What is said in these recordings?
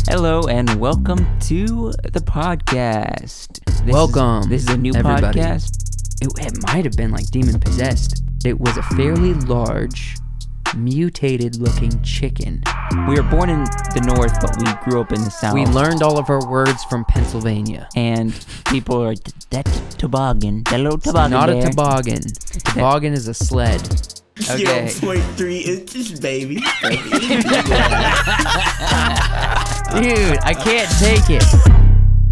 Hello and welcome to the podcast. Welcome. This is a new everybody. podcast. It might have been like demon possessed. It was a fairly large, mutated looking chicken. We were born in the north, but we grew up in the south. We learned all of our words from Pennsylvania. And people are like, that's toboggan. That little toboggan. Not there. a toboggan. A toboggan is a sled. Okay. 0.3 inches, baby. Dude, I can't take it.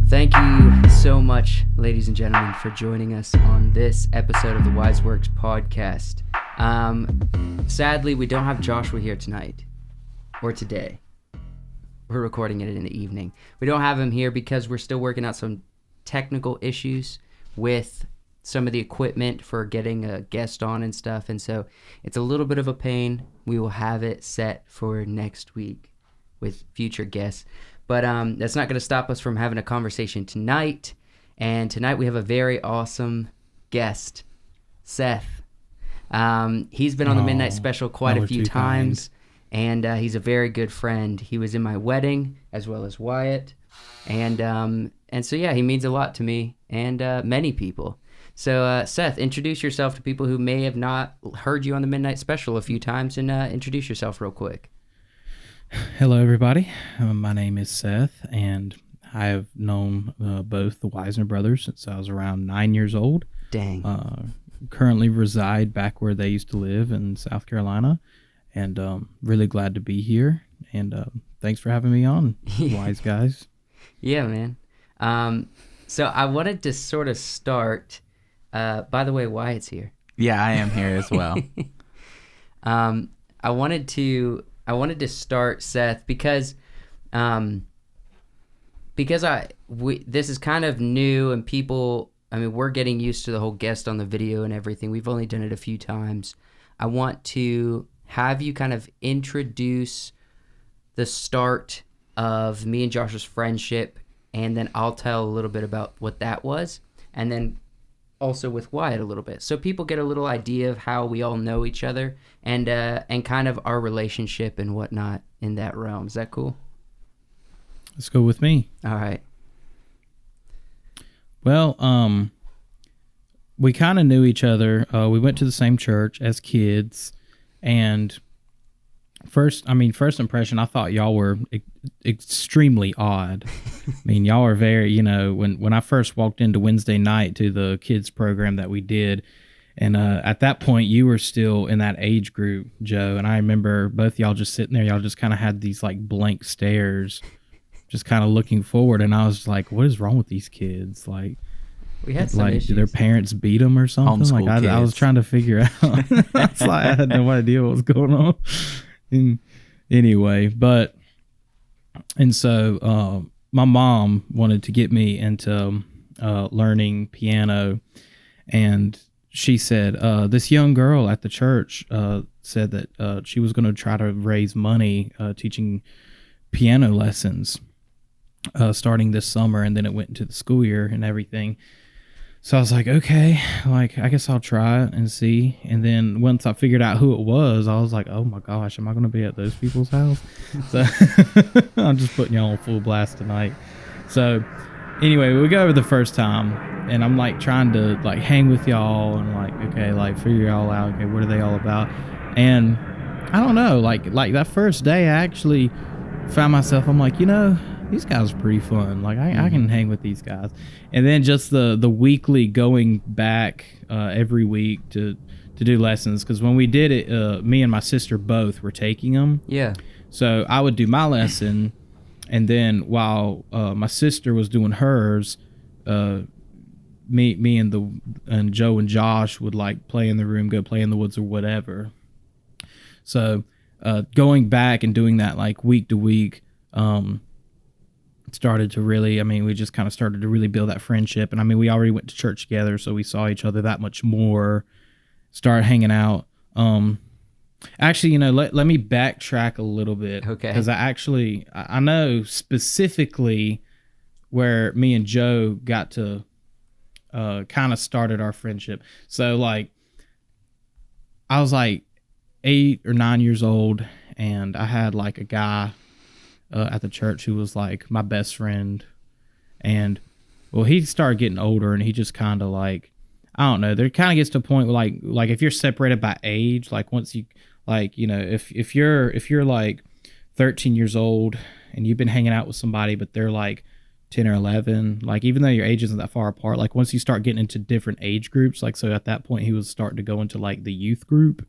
Thank you so much, ladies and gentlemen, for joining us on this episode of the Wiseworks podcast. Sadly, we don't have Joshua here tonight, or today. We're recording it in the evening. We don't have him here because we're still working out some technical issues with some of the equipment for getting a guest on and stuff, and so it's a little bit of a pain. We will have it set for next week with future guests, but that's not going to stop us from having a conversation tonight. And tonight we have a very awesome guest, Seth. He's been on the Midnight Special quite a few times, and he's a very good friend. He was in my wedding as well as Wyatt, and so yeah, he means a lot to me and many people. So, Seth, introduce yourself to people who may have not heard you on the Midnight Special a few times, and introduce yourself real quick. Hello, everybody. My name is Seth, and I have known both the Wisner brothers since I was around 9 years old. Dang. Currently reside back where they used to live in South Carolina, and really glad to be here. And thanks for having me on, wise guys. Yeah, man. So I wanted to sort of start... by the way, Wyatt's here. Yeah, I am here as well. I wanted to start, Seth, because this is kind of new, and people, I mean, we're getting used to the whole guest on the video and everything. We've only done it a few times. I want to have you kind of introduce the start of me and Josh's friendship, and then I'll tell a little bit about what that was, and then also with Wyatt a little bit, so people get a little idea of how we all know each other, and kind of our relationship and whatnot in that realm. Is that cool? Let's go with me. All right. Well, we kind of knew each other. We went to the same church as kids, and first impression, I thought y'all were extremely odd. I mean, y'all are very, when I first walked into Wednesday night to the kids program that we did, and at that point you were still in that age group, Joe, and I remember both y'all just sitting there, y'all just kind of had these like blank stares, just kind of looking forward, and I was like, what is wrong with these kids? Like, We had some issues. Did their parents beat them or something? Homeschool Like I was trying to figure out. It's like I had no idea what was going on. Anyway, so my mom wanted to get me into learning piano, and she said this young girl at the church said that she was going to try to raise money teaching piano lessons starting this summer, and then it went into the school year and everything. So I was like, okay, like I guess I'll try it and see. And then once I figured out who it was, I was like, oh my gosh, am I going to be at those people's house? So I'm just putting y'all on full blast tonight. So anyway, we go over the first time, and I'm like trying to like hang with y'all and like, okay, like figure y'all out. Okay, what are they all about? And I don't know, like that first day, I actually found myself, I'm like, these guys are pretty fun. Like I can hang with these guys. And then just the weekly going back every week to do lessons, because when we did it, me and my sister both were taking them. Yeah. So I would do my lesson, and then while my sister was doing hers, me and Joe and Josh would like play in the room, go play in the woods or whatever. So going back and doing that like week to week, started to really, we just kind of started to really build that friendship. And we already went to church together, so we saw each other that much more, started hanging out. Actually, let me backtrack a little bit. Okay. Because I know specifically where me and Joe got to kind of started our friendship. So like, I was like 8 or 9 years old, and I had like a guy at the church who was like my best friend. And well, he started getting older, and he just kind of like, I don't know, there kind of gets to a point where like if you're separated by age, like once you like, you know, if you're like 13 years old and you've been hanging out with somebody, but they're like 10 or 11, like even though your age isn't that far apart, like once you start getting into different age groups, like so at that point he was starting to go into like the youth group.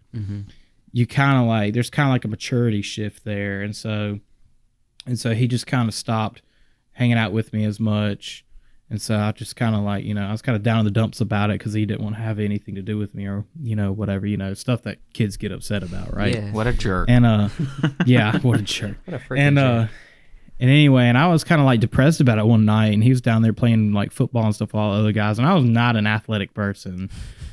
You kind of like, there's kind of like a maturity shift there, and so he just kind of stopped hanging out with me as much. And so I just kind of like, you know, I was kind of down in the dumps about it because he didn't want to have anything to do with me, or, you know, whatever, you know, stuff that kids get upset about, right? Yeah. What a jerk. And yeah, what a jerk. What a freaking jerk. And anyway, and I was kind of like depressed about it one night, and he was down there playing like football and stuff with all the other guys, and I was not an athletic person.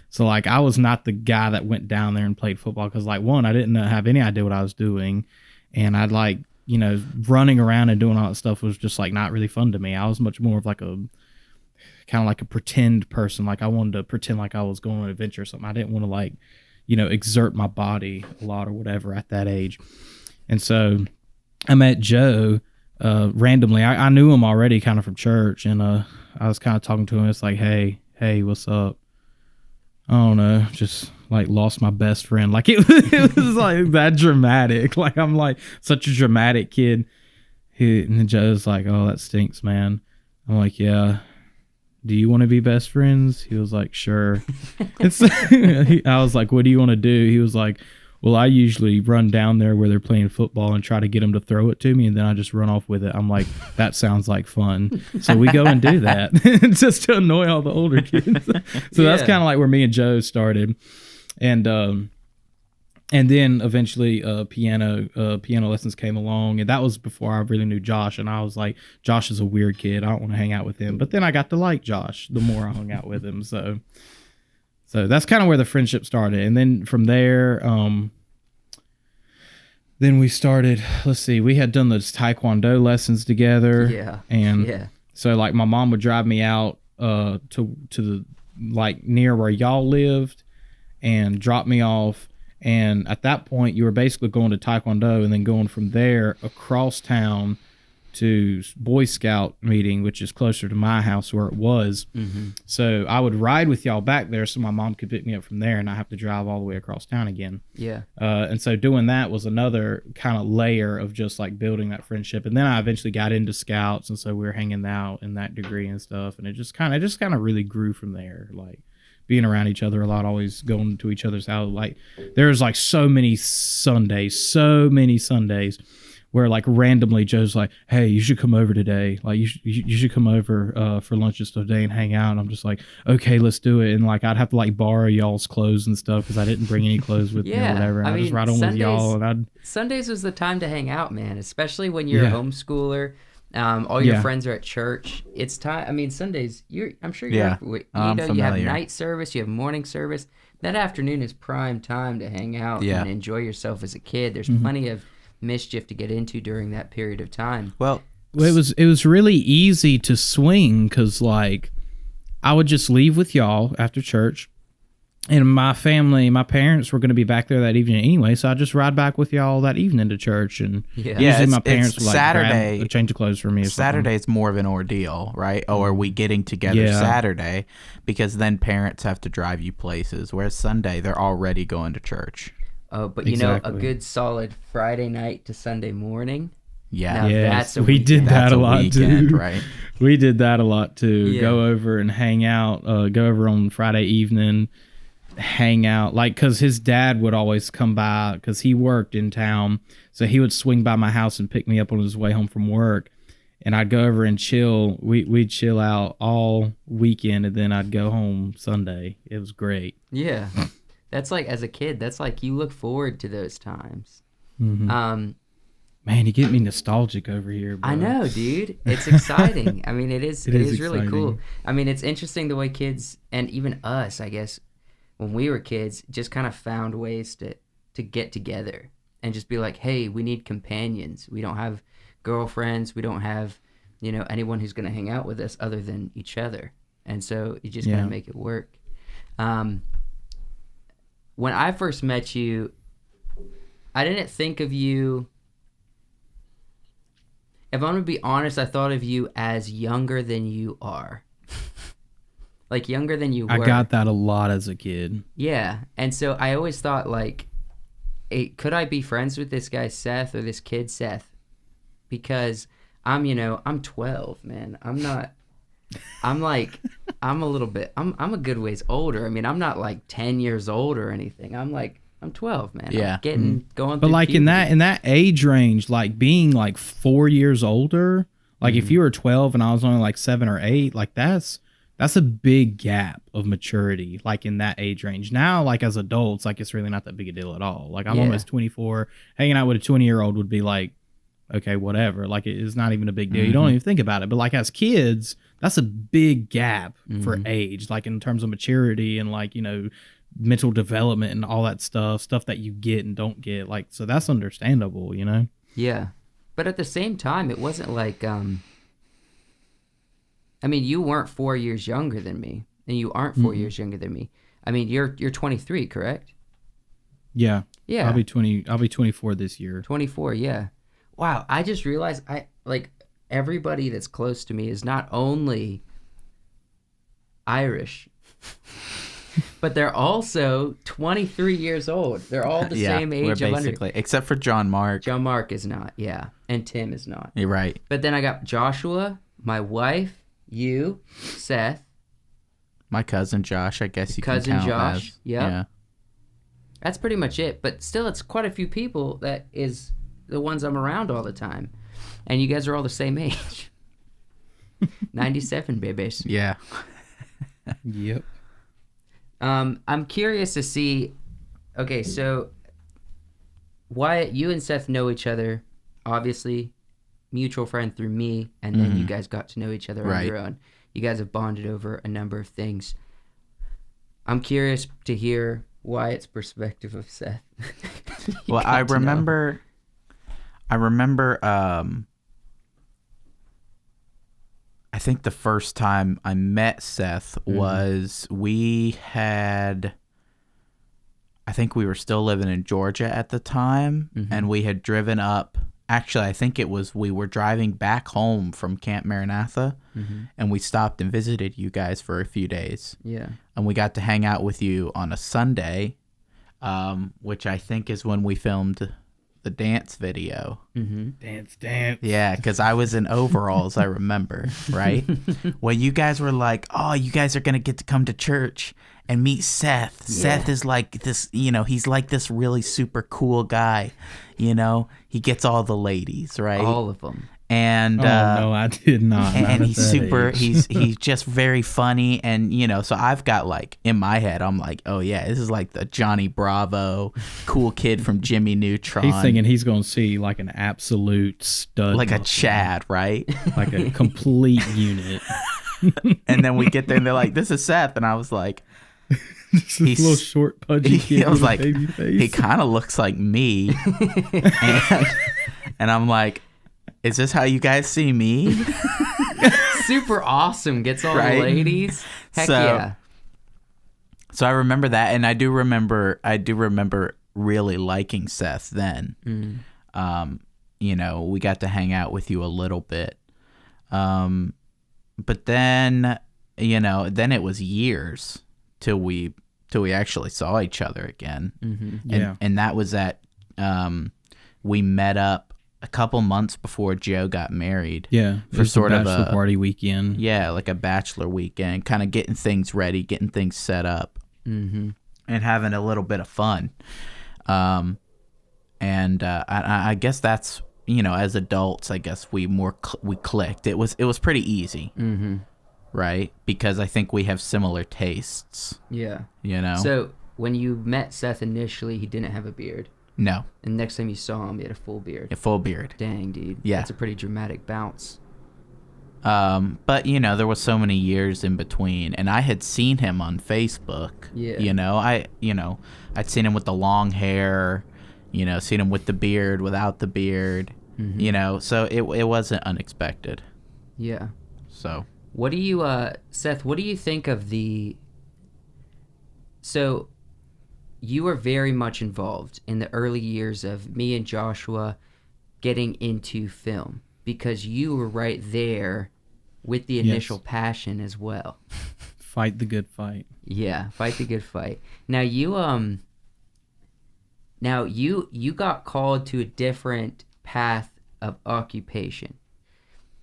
So like I was not the guy that went down there and played football because like, one, I didn't have any idea what I was doing, and I'd like, you know, running around and doing all that stuff was just like not really fun to me. I was much more of like a kind of like a pretend person. Like I wanted to pretend like I was going on an adventure or something. I didn't want to like, you know, exert my body a lot or whatever at that age. And so I met Joe randomly. I knew him already kind of from church, and I was kind of talking to him. It's like, hey, what's up? I don't know, just like lost my best friend. Like it was like that dramatic. Like I'm like such a dramatic kid. And Joe's like, oh, that stinks, man. I'm like, yeah. Do you want to be best friends? He was like, sure. I was like, what do you want to do? He was like, well, I usually run down there where they're playing football and try to get them to throw it to me, and then I just run off with it. I'm like, that sounds like fun. So we go and do that just to annoy all the older kids. So that's kind of like where me and Joe started. And then eventually piano lessons came along, and that was before I really knew Josh. And I was like, Josh is a weird kid. I don't want to hang out with him. But then I got to like Josh the more I hung out with him. So that's kind of where the friendship started. And then from there, then we started, let's see, we had done those Taekwondo lessons together. Yeah. And so like my mom would drive me out to the like near where y'all lived and drop me off. And at that point, you were basically going to Taekwondo and then going from there across town to Boy Scout meeting, which is closer to my house where it was. So I would ride with y'all back there so my mom could pick me up from there and I have to drive all the way across town again. Yeah. And so doing that was another kind of layer of just like building that friendship. And then I eventually got into Scouts, and so we were hanging out in that degree and stuff. And it just kind of really grew from there. Like, being around each other a lot, always going to each other's house. Like there's like so many Sundays where like randomly Joe's like, hey, you should come over today. Like you should come over for lunch just today and hang out. And I'm just like, okay, let's do it. And like I'd have to like borrow y'all's clothes and stuff because I didn't bring any clothes with me or whatever. And I just ride on with y'all. And Sundays was the time to hang out, man. Especially when you're a homeschooler. All your friends are at church. It's time. I mean, Sundays. I'm sure you have night service. You have morning service. That afternoon is prime time to hang out and enjoy yourself as a kid. There's plenty of mischief to get into during that period of time. Well, it was really easy to swing because like I would just leave with y'all after church. And my parents were going to be back there that evening anyway, so I just ride back with y'all that evening to church. And usually my parents would like grab a change of clothes for me or something. Saturday's more of an ordeal, right? Oh, are we getting together Saturday? Because then parents have to drive you places, whereas Sunday, they're already going to church. Oh, but you know, a good solid Friday night to Sunday morning. Yeah. Yes, we did that a lot too. Right? We did that a lot too. Yeah. Go over and hang out, go over on Friday evening, hang out, like because his dad would always come by because he worked in town, so he would swing by my house and pick me up on his way home from work, and I'd go over and chill. We'd chill out all weekend, and then I'd go home Sunday. It was great. Yeah. That's like, as a kid, that's like you look forward to those times. Man, you get me nostalgic over here, bro. I know, dude. It's exciting. I mean, it is really cool. I mean, it's interesting the way kids, and even us, I guess, when we were kids, just kind of found ways to get together and just be like, hey, we need companions. We don't have girlfriends. We don't have, anyone who's going to hang out with us other than each other. And so you just got to make it work. When I first met you, I didn't think of you if I'm gonna be honest, I thought of you as younger than you are. Like younger than you were. I got that a lot as a kid. Yeah, and so I always thought like, hey, could I be friends with this guy Seth or this kid Seth? Because I'm 12, man. I'm not. I'm like, I'm a good ways older. I mean, I'm not like 10 years old or anything. I'm 12, man. Yeah. I'm getting going. But through like puberty. in that age range, like being like 4 years older, like if you were 12 and I was only like 7 or 8, like that's a big gap of maturity, like in that age range. Now, like as adults, like it's really not that big a deal at all. Like I'm almost 24. Hanging out with a 20-year-old would be like, okay, whatever. Like it is not even a big deal. You don't even think about it. But like as kids, that's a big gap for age, like in terms of maturity and like, mental development and all that stuff that you get and don't get. Like, so that's understandable, Yeah, but at the same time, it wasn't like I mean, you weren't 4 years younger than me, and you aren't 4 years younger than me. I mean, you're 23, correct? Yeah. Yeah. I'll be 24 this year. 24, yeah. Wow, I just realized everybody that's close to me is not only Irish, but they're also 23 years old. They're all the same age. We're basically, except for John Mark. John Mark is not, yeah, and Tim is not. You're right. But then I got Joshua, my wife, you, Seth, My cousin Josh, I guess you can cousin count Josh. as. Yep. Yeah. That's pretty much it. But still, it's quite a few people that is the ones I'm around all the time. And you guys are all the same age. 97 babies. Yeah. Yep. I'm curious to see. Okay, so Wyatt, you and Seth know each other, obviously, mutual friend through me, and then you guys got to know each other on your own. You guys have bonded over a number of things. I'm curious to hear Wyatt's perspective of Seth. Well, I remember. I think the first time I met Seth was I think we were still living in Georgia at the time, and we had driven up. Actually, I think we were driving back home from Camp Maranatha, and we stopped and visited you guys for a few days. Yeah. And we got to hang out with you on a Sunday, which I think is when we filmed the dance video. Dance. Yeah, because I was in overalls, I remember, right? When you guys were like, oh, you guys are going to get to come to church and meet Seth. Yeah. Seth is like this, he's like this really super cool guy. He gets all the ladies, right? All of them. And no, I did not. And he's super. He's just very funny, and so I've got like in my head, I'm like, oh yeah, this is like the Johnny Bravo, cool kid from Jimmy Neutron. He's thinking he's gonna see like an absolute stud, like a Chad, right? Like a complete unit. And then we get there, and they're like, "This is Seth," and I was like, "He's a little short, pudgy kid." I was like, baby face. He kind of looks like me, and I'm like, is this how you guys see me? Super awesome. Gets all the ladies. Heck yeah. So I remember that, and I do remember really liking Seth then. We got to hang out with you a little bit. But then, then it was years till we actually saw each other again. Yeah. And that was at we met up a couple months before Joe got married. Yeah, for sort of a party weekend. Yeah, like a bachelor weekend, kind of getting things ready, getting things set up, and having a little bit of fun. I guess that's as adults, I guess we clicked. It was pretty easy, right? Because I think we have similar tastes. Yeah. So when you met Seth initially, he didn't have a beard. No. And next time you saw him, he had a full beard. A full beard. Dang, dude. Yeah. That's a pretty dramatic bounce. But there was so many years in between, and I had seen him on Facebook. Yeah. I'd seen him with the long hair, seen him with the beard, without the beard, so it wasn't unexpected. Yeah. So. What do you, Seth, what do you think of so you were very much involved in the early years of me and Joshua getting into film. because you were right there with the initial passion as well. Fight the good fight. Yeah, fight the good fight. Now you got called to a different path of occupation.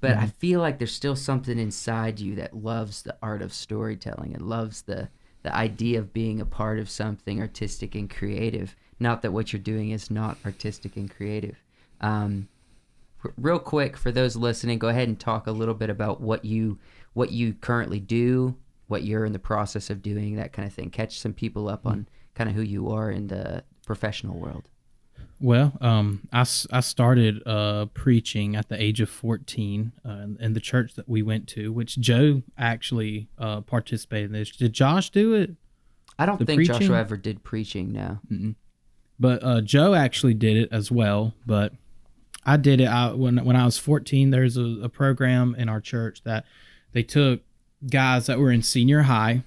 But I feel like there's still something inside you that loves the art of storytelling and loves the idea of being a part of something artistic and creative. Not that what you're doing is not artistic and creative. Real quick, for those listening, go ahead and talk a little bit about what you currently do, what you're in the process of doing, that kind of thing. Catch some people up on kind of who you are in the professional world. Well, I started preaching at the age of 14 in the church that we went to, which Joe actually participated in this. Did Josh do it? I don't think preaching? Joshua ever did preaching, no. Mm-mm. But Joe actually did it as well. But I did it when I was 14. There's a program in our church that they took guys that were in senior high,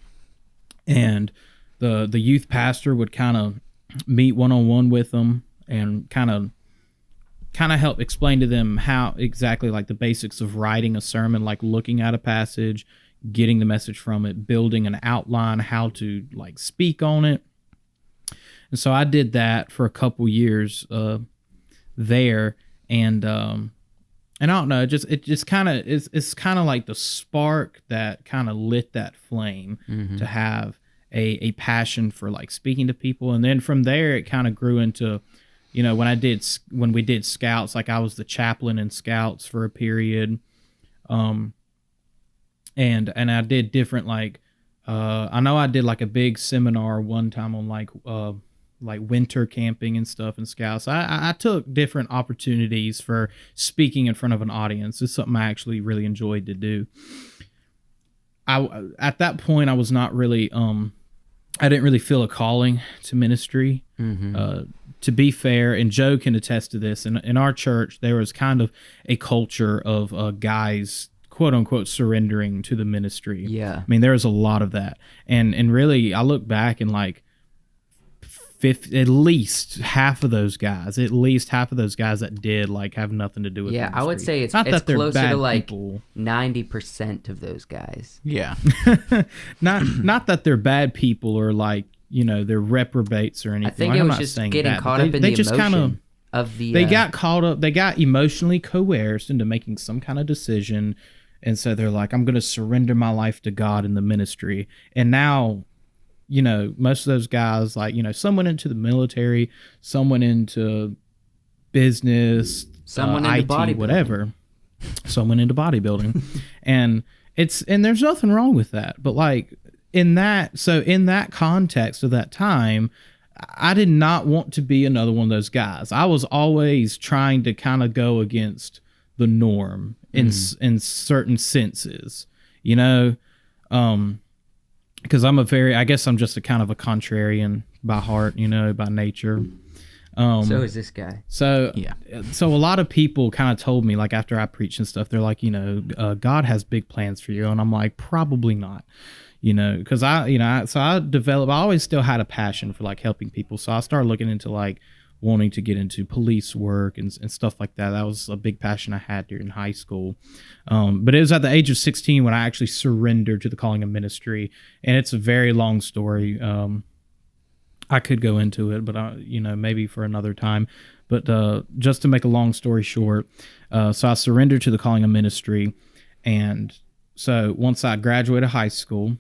and the youth pastor would kind of meet one-on-one with them and kind of help explain to them how exactly, like, the basics of writing a sermon, like looking at a passage, getting the message from it, building an outline, how to, like, speak on it. And so I did that for a couple years there, and I don't know, it's kind of like the spark that kind of lit that flame to have a passion for, like, speaking to people. And then from there it kind of grew into, you know, when we did scouts, like I was the chaplain in scouts for a period. And I did different, like, I know I did like a big seminar one time on like winter camping and stuff in scouts. I took different opportunities for speaking in front of an audience. It's something I actually really enjoyed to do. At that point I was not really, I didn't really feel a calling to ministry. To be fair, and Joe can attest to this, in our church, there was kind of a culture of guys, quote unquote, surrendering to the ministry. Yeah. I mean, there was a lot of that. And really, I look back and like at least half of those guys that did, like, have nothing to do with ministry. I would say it's closer to like people. 90% of those guys. Yeah. not that they're bad people or, like, you know, they're reprobates or anything. I think it was just getting caught up in the emotion of the... They got caught up. They got emotionally coerced into making some kind of decision. And so they're like, I'm going to surrender my life to God in the ministry. And now, you know, most of those guys, like, you know, some went into the military, some went into business, someone IT, into bodybuilding. Whatever. Some went into bodybuilding. and there's nothing wrong with that. But, like, in that context of that time, I did not want to be another one of those guys. I was always trying to kind of go against the norm in certain senses, you know, because I guess I'm just a kind of a contrarian by heart, you know, by nature. So is this guy. So a lot of people kind of told me, like, after I preached and stuff, they're like, you know, God has big plans for you. And I'm like, probably not. You know, because I always still had a passion for, like, helping people. So I started looking into, like, wanting to get into police work and stuff like that. That was a big passion I had during high school. But it was at the age of 16 when I actually surrendered to the calling of ministry. And it's a very long story. I could go into it, but you know, maybe for another time. But just to make a long story short, so I surrendered to the calling of ministry. And so once I graduated high school,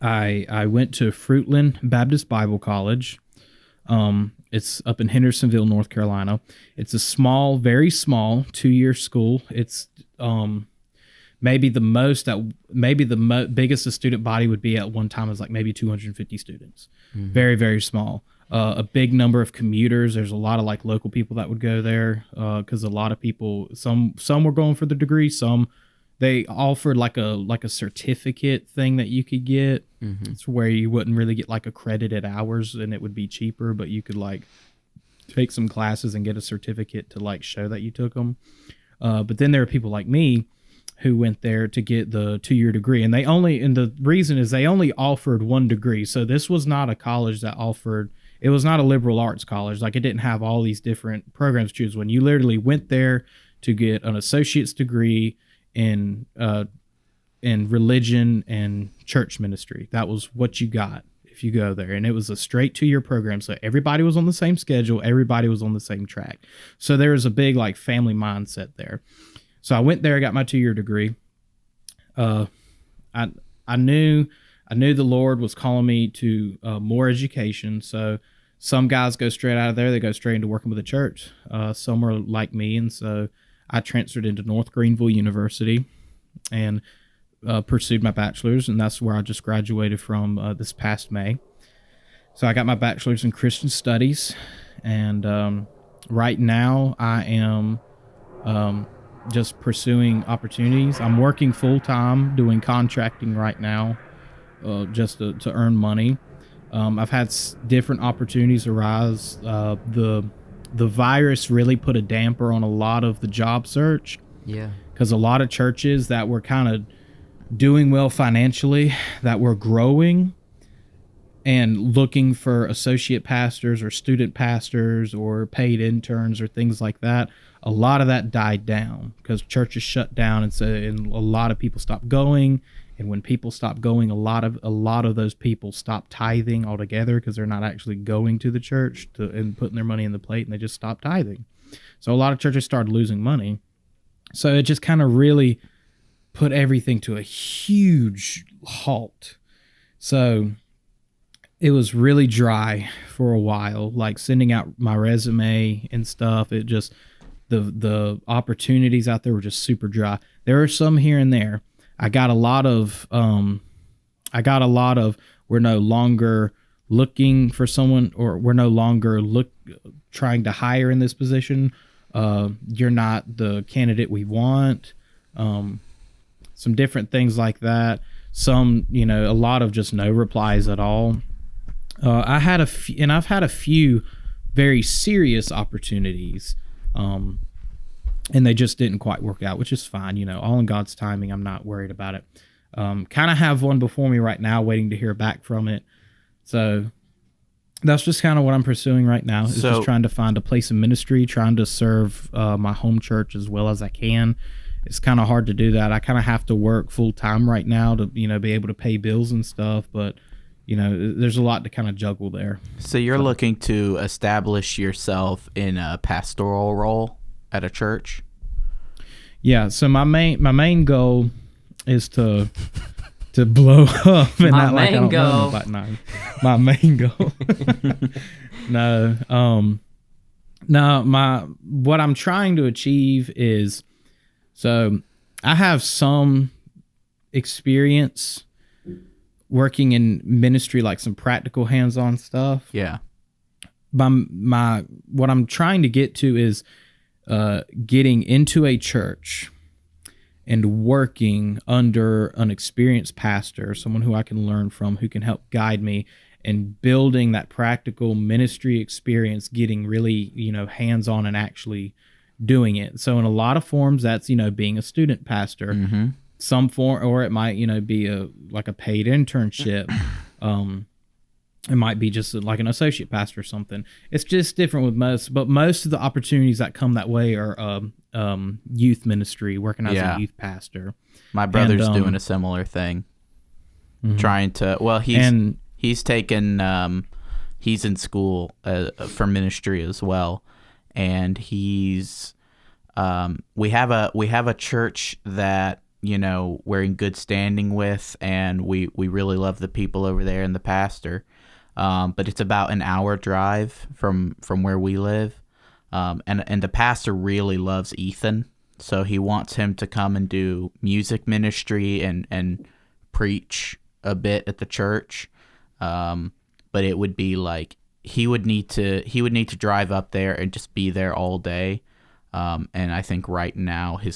I went to Fruitland Baptist Bible College. It's up in Hendersonville, North Carolina. It's a small, very small 2-year school. It's maybe the biggest a student body would be at one time is like maybe 250 students. Very, very small. A big number of commuters. There's a lot of, like, local people that would go there because a lot of people, some were going for the degree, some they offered like a certificate thing that you could get. It's where you wouldn't really get, like, accredited hours and it would be cheaper, but you could, like, take some classes and get a certificate to, like, show that you took them. But then there are people like me who went there to get the 2-year degree, and the reason is they only offered one degree. So this was not a college that offered, it was not a liberal arts college. Like, it didn't have all these different programs to choose. When you literally went there to get an associate's degree in religion and church ministry. That was what you got if you go there. And it was a straight 2-year program. So everybody was on the same schedule. Everybody was on the same track. So there was a big like family mindset there. So I went there, I got my 2-year degree. I knew the Lord was calling me to more education. So some guys go straight out of there. They go straight into working with the church. Some are like me. And so I transferred into North Greenville University and pursued my bachelor's. And that's where I just graduated from this past May. So I got my bachelor's in Christian studies. And right now I am just pursuing opportunities. I'm working full time doing contracting right now just to earn money. I've had different opportunities arise. The virus really put a damper on a lot of the job search. Yeah. Because a lot of churches that were kind of doing well financially, that were growing and looking for associate pastors or student pastors or paid interns or things like that, a lot of that died down because churches shut down, and a lot of people stopped going. And when people stop going, a lot of those people stop tithing altogether because they're not actually going to the church and putting their money in the plate, and they just stop tithing. So a lot of churches started losing money. So it just kind of really put everything to a huge halt. So it was really dry for a while, like sending out my resume and stuff. It just, the opportunities out there were just super dry. There are some here and there. I got a lot of, we're no longer looking for someone, or we're no longer trying to hire in this position. You're not the candidate we want. Some different things like that. Some, a lot of just no replies at all. I've had a few very serious opportunities. And they just didn't quite work out, which is fine. All in God's timing. I'm not worried about it. Kind of have one before me right now, waiting to hear back from it. So that's just kind of what I'm pursuing right now, is just trying to find a place in ministry, trying to serve my home church as well as I can. It's kind of hard to do that. I kind of have to work full time right now to, be able to pay bills and stuff. But, there's a lot to kind of juggle there. So you're looking to establish yourself in a pastoral role at a church? Yeah, so my main goal is to blow up, and not like I don't know about nine. My main goal. What I'm trying to achieve is, so I have some experience working in ministry, like some practical hands-on stuff. Yeah. What I'm trying to get to is getting into a church and working under an experienced pastor, someone who I can learn from, who can help guide me, and building that practical ministry experience, getting really, hands-on and actually doing it. So in a lot of forms, that's, being a student pastor. Mm-hmm. Some form, or it might, be a paid internship. It might be just like an associate pastor or something. It's just different with most of the opportunities that come that way are youth ministry, working as a youth pastor. My brother's doing a similar thing. Mm-hmm. Trying to, he's taken, he's in school for ministry as well. And he's, we have a church that, we're in good standing with, and we really love the people over there and the pastor. But it's about an hour drive from where we live. And the pastor really loves Ethan. So he wants him to come and do music ministry and preach a bit at the church. But it would be like, he would need to drive up there and just be there all day. And I think right now he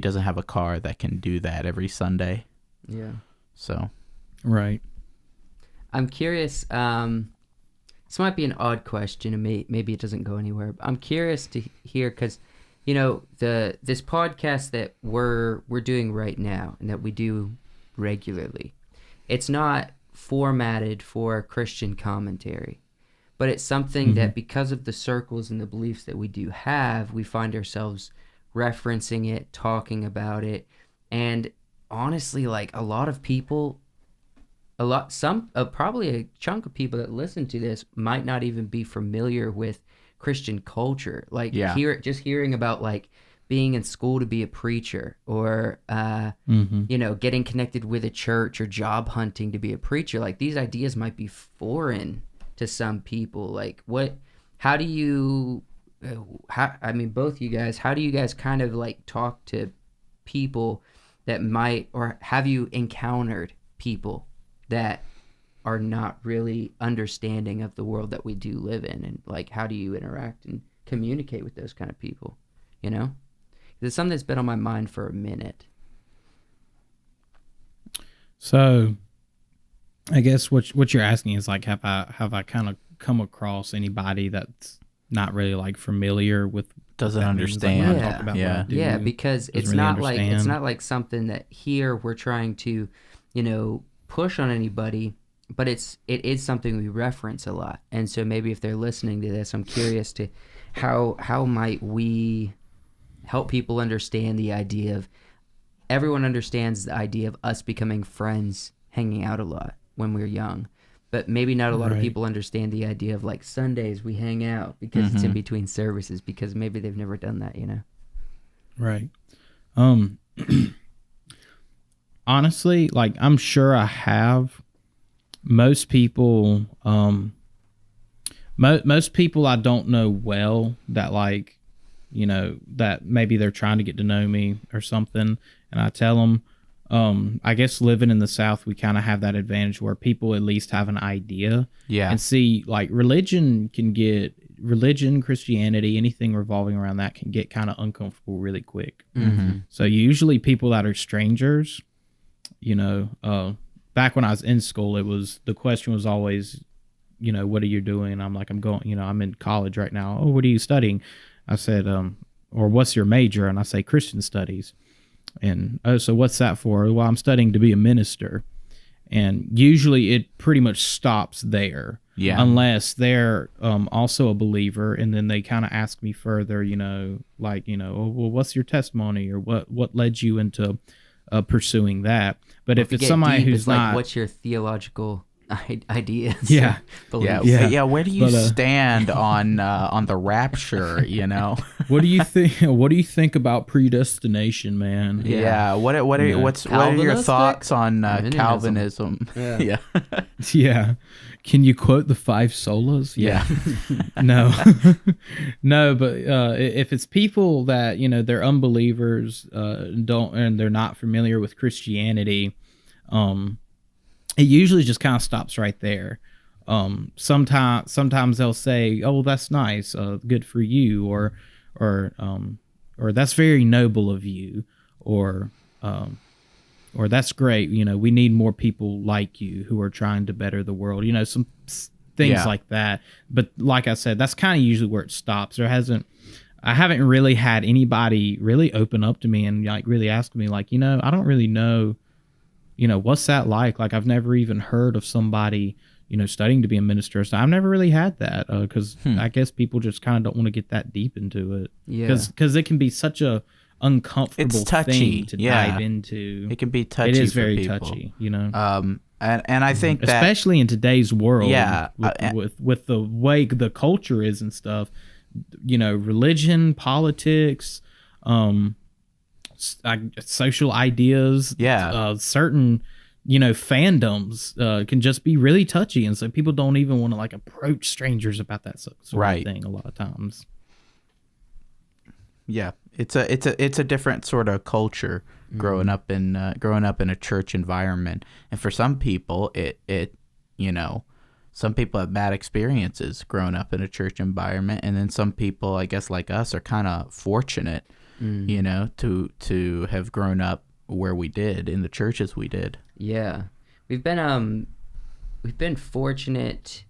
doesn't have a car that can do that every Sunday. Yeah. So. Right. I'm curious, this might be an odd question, and maybe it doesn't go anywhere, but I'm curious to hear, because, this podcast that we're doing right now and that we do regularly, it's not formatted for Christian commentary, but it's something that, because of the circles and the beliefs that we do have, we find ourselves referencing it, talking about it. And honestly, like a lot of people, probably a chunk of people that listen to this might not even be familiar with Christian culture. Like hearing about like being in school to be a preacher, or you know, getting connected with a church, or job hunting to be a preacher. Like these ideas might be foreign to some people. Like how do you, I mean, both you guys, how do you guys kind of like talk to people that might, or have you encountered people that are not really understanding of the world that we do live in? And like, how do you interact and communicate with those kind of people, you know? It's something that's been on my mind for a minute. So I guess what you're asking is like, have I kind of come across anybody that's not really like familiar with, doesn't understand. Like, talk about what I do, yeah, because it's really not understand. like, it's not like something that here we're trying to, you know, push on anybody, but it is something we reference a lot. And so maybe if they're listening to this, I'm curious to how might we help people understand the idea of, everyone understands the idea of us becoming friends, hanging out a lot when we're young, but maybe not a lot of people understand the idea of like Sundays we hang out because it's in between services, because maybe they've never done that, you know? Right. Honestly, like I'm sure I have. Most people, most people I don't know well, that like, you know, that maybe they're trying to get to know me or something, and I tell them, I guess living in the South, we kind of have that advantage where people at least have an idea. Yeah. And see, like religion, Christianity, anything revolving around that can get kind of uncomfortable really quick. Mm-hmm. So usually people that are strangers, you know, back when I was in school, the question was always, you know, what are you doing? I'm like, I'm in college right now. Oh, what are you studying? I said, or what's your major? And I say Christian studies. And, oh, so what's that for? Well, I'm studying to be a minister. And usually it pretty much stops there. Yeah. Unless they're also a believer, and then they kind of ask me further, you know, like, you know, oh, well, what's your testimony, or what led you into pursuing that? But if it's somebody deep, who's it's not, like, what's your theological ideas? Yeah. Yeah. Where do you stand on the rapture? You know, what do you think? What do you think about predestination, man? Yeah. What are your thoughts on Calvinism? Yeah. Yeah. Can you quote the 5 solas? Yeah. No, but if it's people that, you know, they're unbelievers, and they're not familiar with Christianity, it usually just kind of stops right there. Sometimes they'll say, "Oh, well, that's nice, good for you," or "That's very noble of you," or "That's great. You know, we need more people like you who are trying to better the world." You know, some things like that. But like I said, that's kind of usually where it stops. I haven't really had anybody really open up to me and like really ask me, like, you know, I don't really know, you know, what's that like? Like, I've never even heard of somebody, you know, studying to be a minister. So I've never really had that, because I guess people just kind of don't want to get that deep into it. Yeah. Because it can be such a uncomfortable thing to dive into. It can be touchy. It is for very people. touchy, you know. And I think that, especially in today's world, with the way the culture is and stuff, you know, religion, politics, social ideas, certain, you know, fandoms can just be really touchy, and so people don't even want to like approach strangers about that sort of thing a lot of times. Yeah, it's a different sort of culture growing up in a church environment, and for some people it you know, some people have bad experiences growing up in a church environment, and then some people, I guess, like us, are kind of fortunate, you know, to have grown up where we did, in the churches we did. Yeah, we've been fortunate.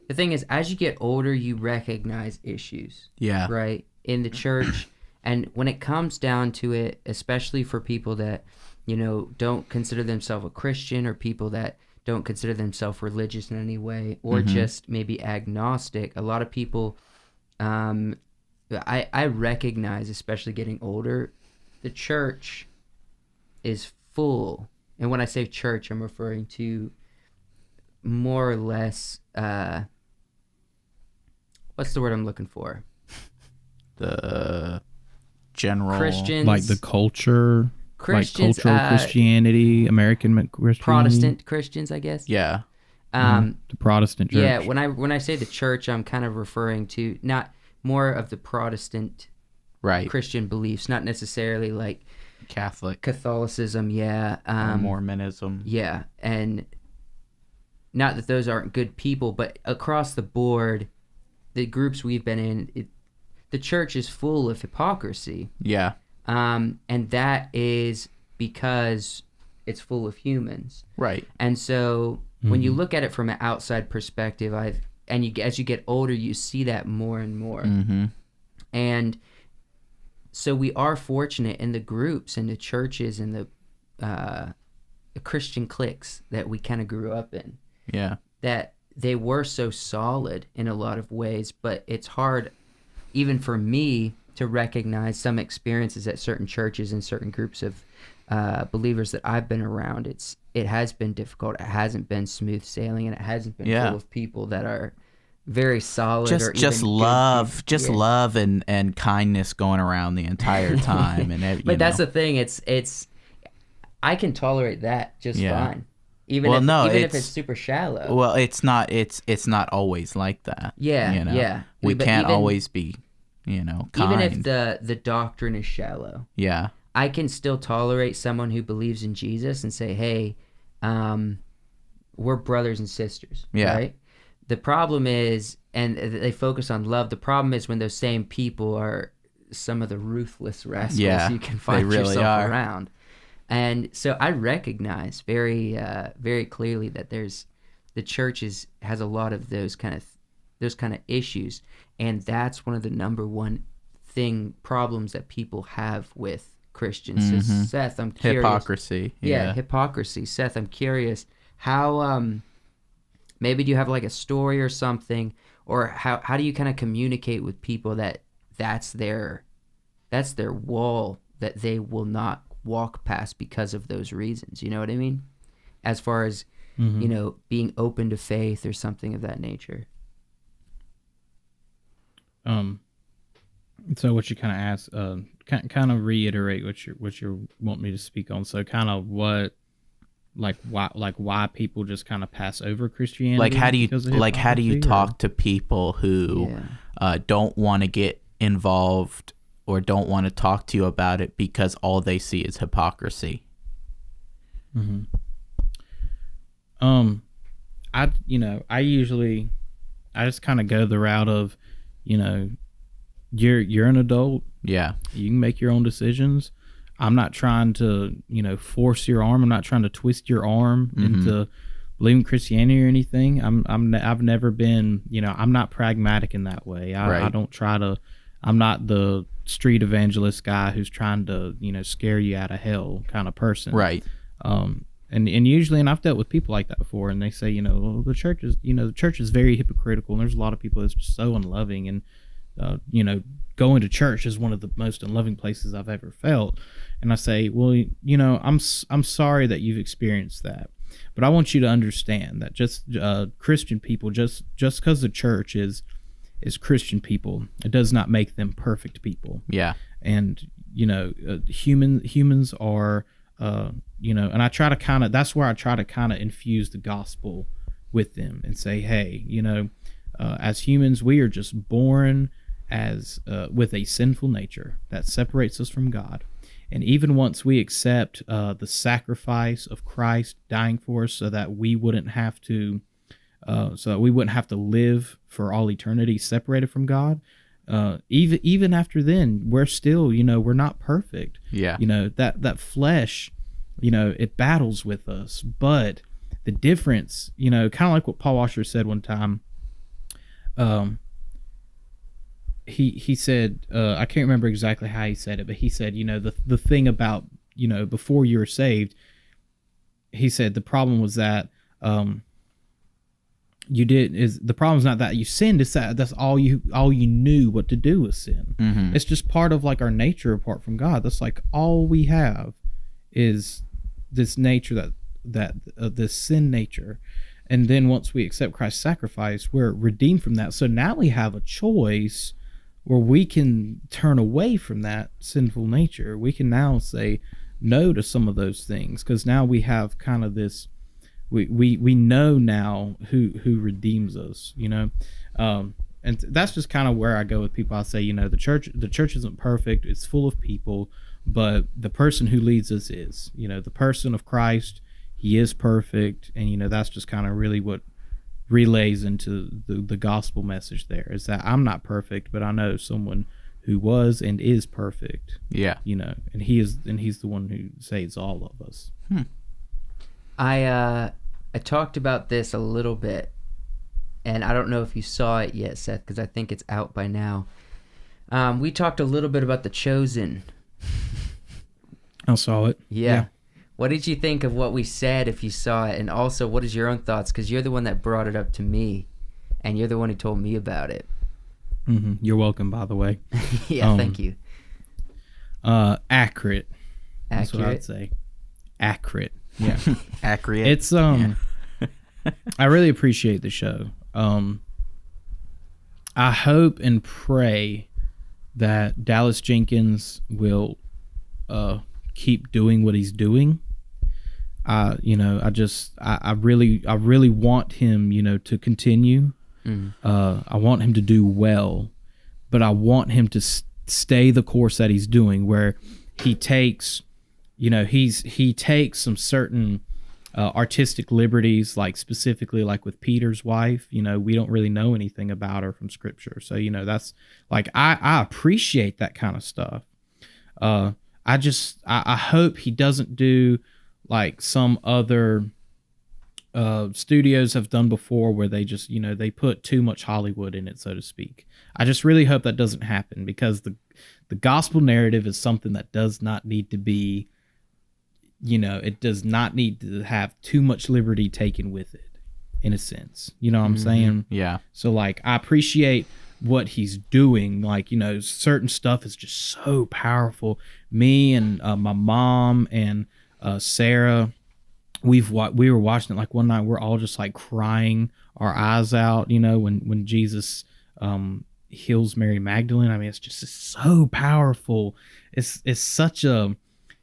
The thing is, as you get older, you recognize issues. Yeah. Right? In the church. And when it comes down to it, especially for people that, you know, don't consider themselves a Christian, or people that don't consider themselves religious in any way, or just maybe agnostic, a lot of people I recognize, especially getting older, the church is full. And when I say church, I'm referring to more or less, what's the word I'm looking for? The general Christians. Like the culture, Christians, like cultural Christianity, American Christianity. Protestant Christians, I guess. Yeah. The Protestant church. Yeah, when I say the church, I'm kind of referring to not more of the Protestant Right. Christian beliefs, not necessarily like Catholic. Catholicism, yeah. Or Mormonism. Yeah, and not that those aren't good people, but across the board, the groups we've been in, the church is full of hypocrisy. Yeah. And that is because it's full of humans. Right. And so when you look at it from an outside perspective, as you get older, you see that more and more. Mm-hmm. And so we are fortunate in the groups and the churches and the Christian cliques that we kind of grew up in. Yeah. That they were so solid in a lot of ways, but it's hard even for me to recognize some experiences at certain churches and certain groups of believers that I've been around. It has been difficult. It hasn't been smooth sailing, and it hasn't been full of people that are very solid. Just love, love and kindness going around the entire time. And but that's the thing. It's I can tolerate that just fine. Even if it's super shallow. Well, it's not always like that. Yeah, you know? yeah. We But can't even- always be, kind. Even if the doctrine is shallow, Yeah. I can still tolerate someone who believes in Jesus and say, hey, we're brothers and sisters. Yeah. Right? The problem is, and they focus on love, the problem is when those same people are some of the ruthless rascals you can find really yourself are. around. And so I recognize very, very clearly that the church has a lot of those kind of issues, and that's one of the number one problems that people have with Christians. So Seth, I'm curious. Hypocrisy. Yeah, hypocrisy. Seth, I'm curious how maybe do you have like a story or something, or how do you kind of communicate with people that's their wall that they will not walk past because of those reasons? You know what I mean? As far as being open to faith or something of that nature. So what you kind of asked, kind of reiterate what you want me to speak on. So kind of why people just kind of pass over Christianity. Like how do you hypocrisy, talk to people who don't want to get involved or don't want to talk to you about it because all they see is hypocrisy? Mm-hmm. I just kind of go the route of, you're an adult. Yeah. You can make your own decisions. I'm not trying to, force your arm. I'm not trying to twist your arm into believing Christianity or anything. I've never been, I'm not pragmatic in that way. I don't try to. I'm not the street evangelist guy who's trying to, scare you out of hell kind of person. Right. And usually, and I've dealt with people like that before, and they say, well, the church is very hypocritical, and there's a lot of people that's just so unloving, and going to church is one of the most unloving places I've ever felt. And I say, well, I'm sorry that you've experienced that, but I want you to understand that just Christian people, just because the church is Christian people, it does not make them perfect people. Yeah. And humans are and I try to that's where I try to infuse the gospel with them and say, hey, as humans, we are just born as with a sinful nature that separates us from God. And even once we accept the sacrifice of Christ dying for us so that we wouldn't have to live for all eternity separated from God, even after then, we're still, we're not perfect. Yeah. That flesh, it battles with us. But the difference, kind of like what Paul Washer said one time, he said, I can't remember exactly how he said it, but he said, the thing about, before you were saved, he said the problem was that the problem's not that you sinned, it's that that's all you knew what to do with sin. Mm-hmm. It's just part of like our nature apart from God. That's like all we have is this nature that this sin nature. And then once we accept Christ's sacrifice, we're redeemed from that. So now we have a choice where we can turn away from that sinful nature. We can now say no to some of those things, because now we have kind of this, we know now who redeems us, you know. And that's just kind of where I go with people. I say, you know, the church isn't perfect. It's full of people, but the person who leads us is, you know, the person of Christ. He is perfect. And, you know, that's just kind of really what relays into the gospel message there, is that I'm not perfect, but I know someone who was and is perfect. Yeah. You know, and he's the one who saves all of us. I talked about this a little bit, and I don't know if you saw it yet, Seth, because I think it's out by now. We talked a little bit about The Chosen. I saw it. Yeah. What did you think of what we said, if you saw it? And also, what is your own thoughts? Because you're the one that brought it up to me, and you're the one who told me about it. Mm-hmm. You're welcome, by the way. Yeah, thank you. Accurate. That's what I'd say. Accurate. Yeah. Accurate. It's I really appreciate the show. I hope and pray that Dallas Jenkins will keep doing what he's doing. You know, I really want him, you know, to continue. I want him to do well, but I want him to stay the course that he's doing, where he takes, you know, he takes some certain artistic liberties, like specifically like with Peter's wife. You know, we don't really know anything about her from scripture, so, you know, that's like I appreciate that kind of stuff. I hope he doesn't do like some other studios have done before, where they just, you know, they put too much Hollywood in it, so to speak. I just really hope that doesn't happen, because the gospel narrative is something that does not need to be, you know, it does not need to have too much liberty taken with it, in a sense. You know what I'm saying? Yeah. So like, I appreciate what he's doing. Like, you know, certain stuff is just so powerful. Me and my mom and Sarah, we were watching it like one night. We're all just like crying our eyes out, you know, when Jesus heals Mary Magdalene. I mean, it's just so powerful. It's such a,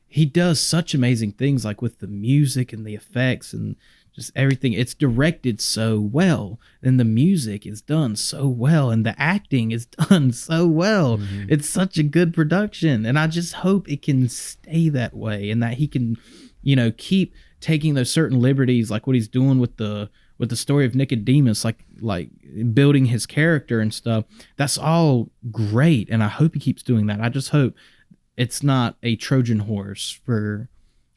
he does such amazing things, like with the music and the effects and just everything. It's directed so well, and the music is done so well, and the acting is done so well. It's such a good production, and I just hope it can stay that way, and that he can, you know, keep taking those certain liberties, like what he's doing with the story of Nicodemus, like building his character and stuff. That's all great, and I hope he keeps doing that. I just hope it's not a Trojan horse for,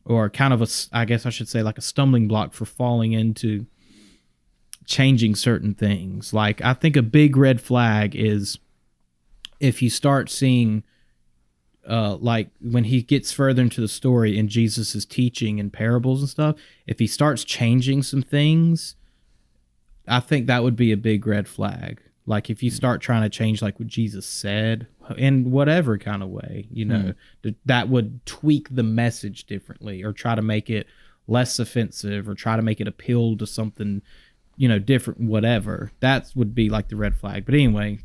or kind of a, I guess I should say, like a stumbling block for falling into changing certain things. Like, I think a big red flag is if you start seeing, like when he gets further into the story and Jesus is teaching and parables and stuff, if he starts changing some things, I think that would be a big red flag. Like if you start trying to change like what Jesus said in whatever kind of way, you know, that would tweak the message differently, or try to make it less offensive, or try to make it appeal to something, you know, different, whatever. That would be like the red flag. But anyway,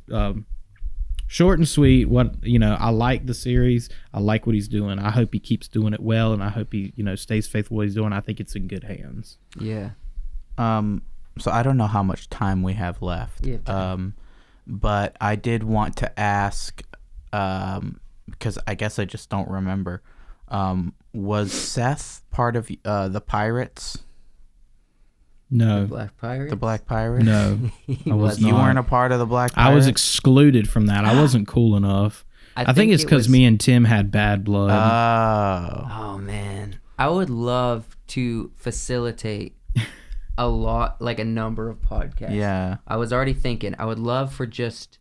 short and sweet. What, you know, I like the series. I like what he's doing. I hope he keeps doing it well, and I hope he, you know, stays faithful to what he's doing. I think it's in good hands. Yeah. So I don't know how much time we have left. But I did want to ask, because I guess I just don't remember. Was Seth part of the Pirates? No. The Black Pirates? The Black Pirates? No, I was not. You weren't a part of the Black Pirates? I was excluded from that. I wasn't cool enough. I think it's because me and Tim had bad blood. Oh, man. I would love to facilitate a lot, like a number of podcasts. Yeah. I was already thinking, I would love for just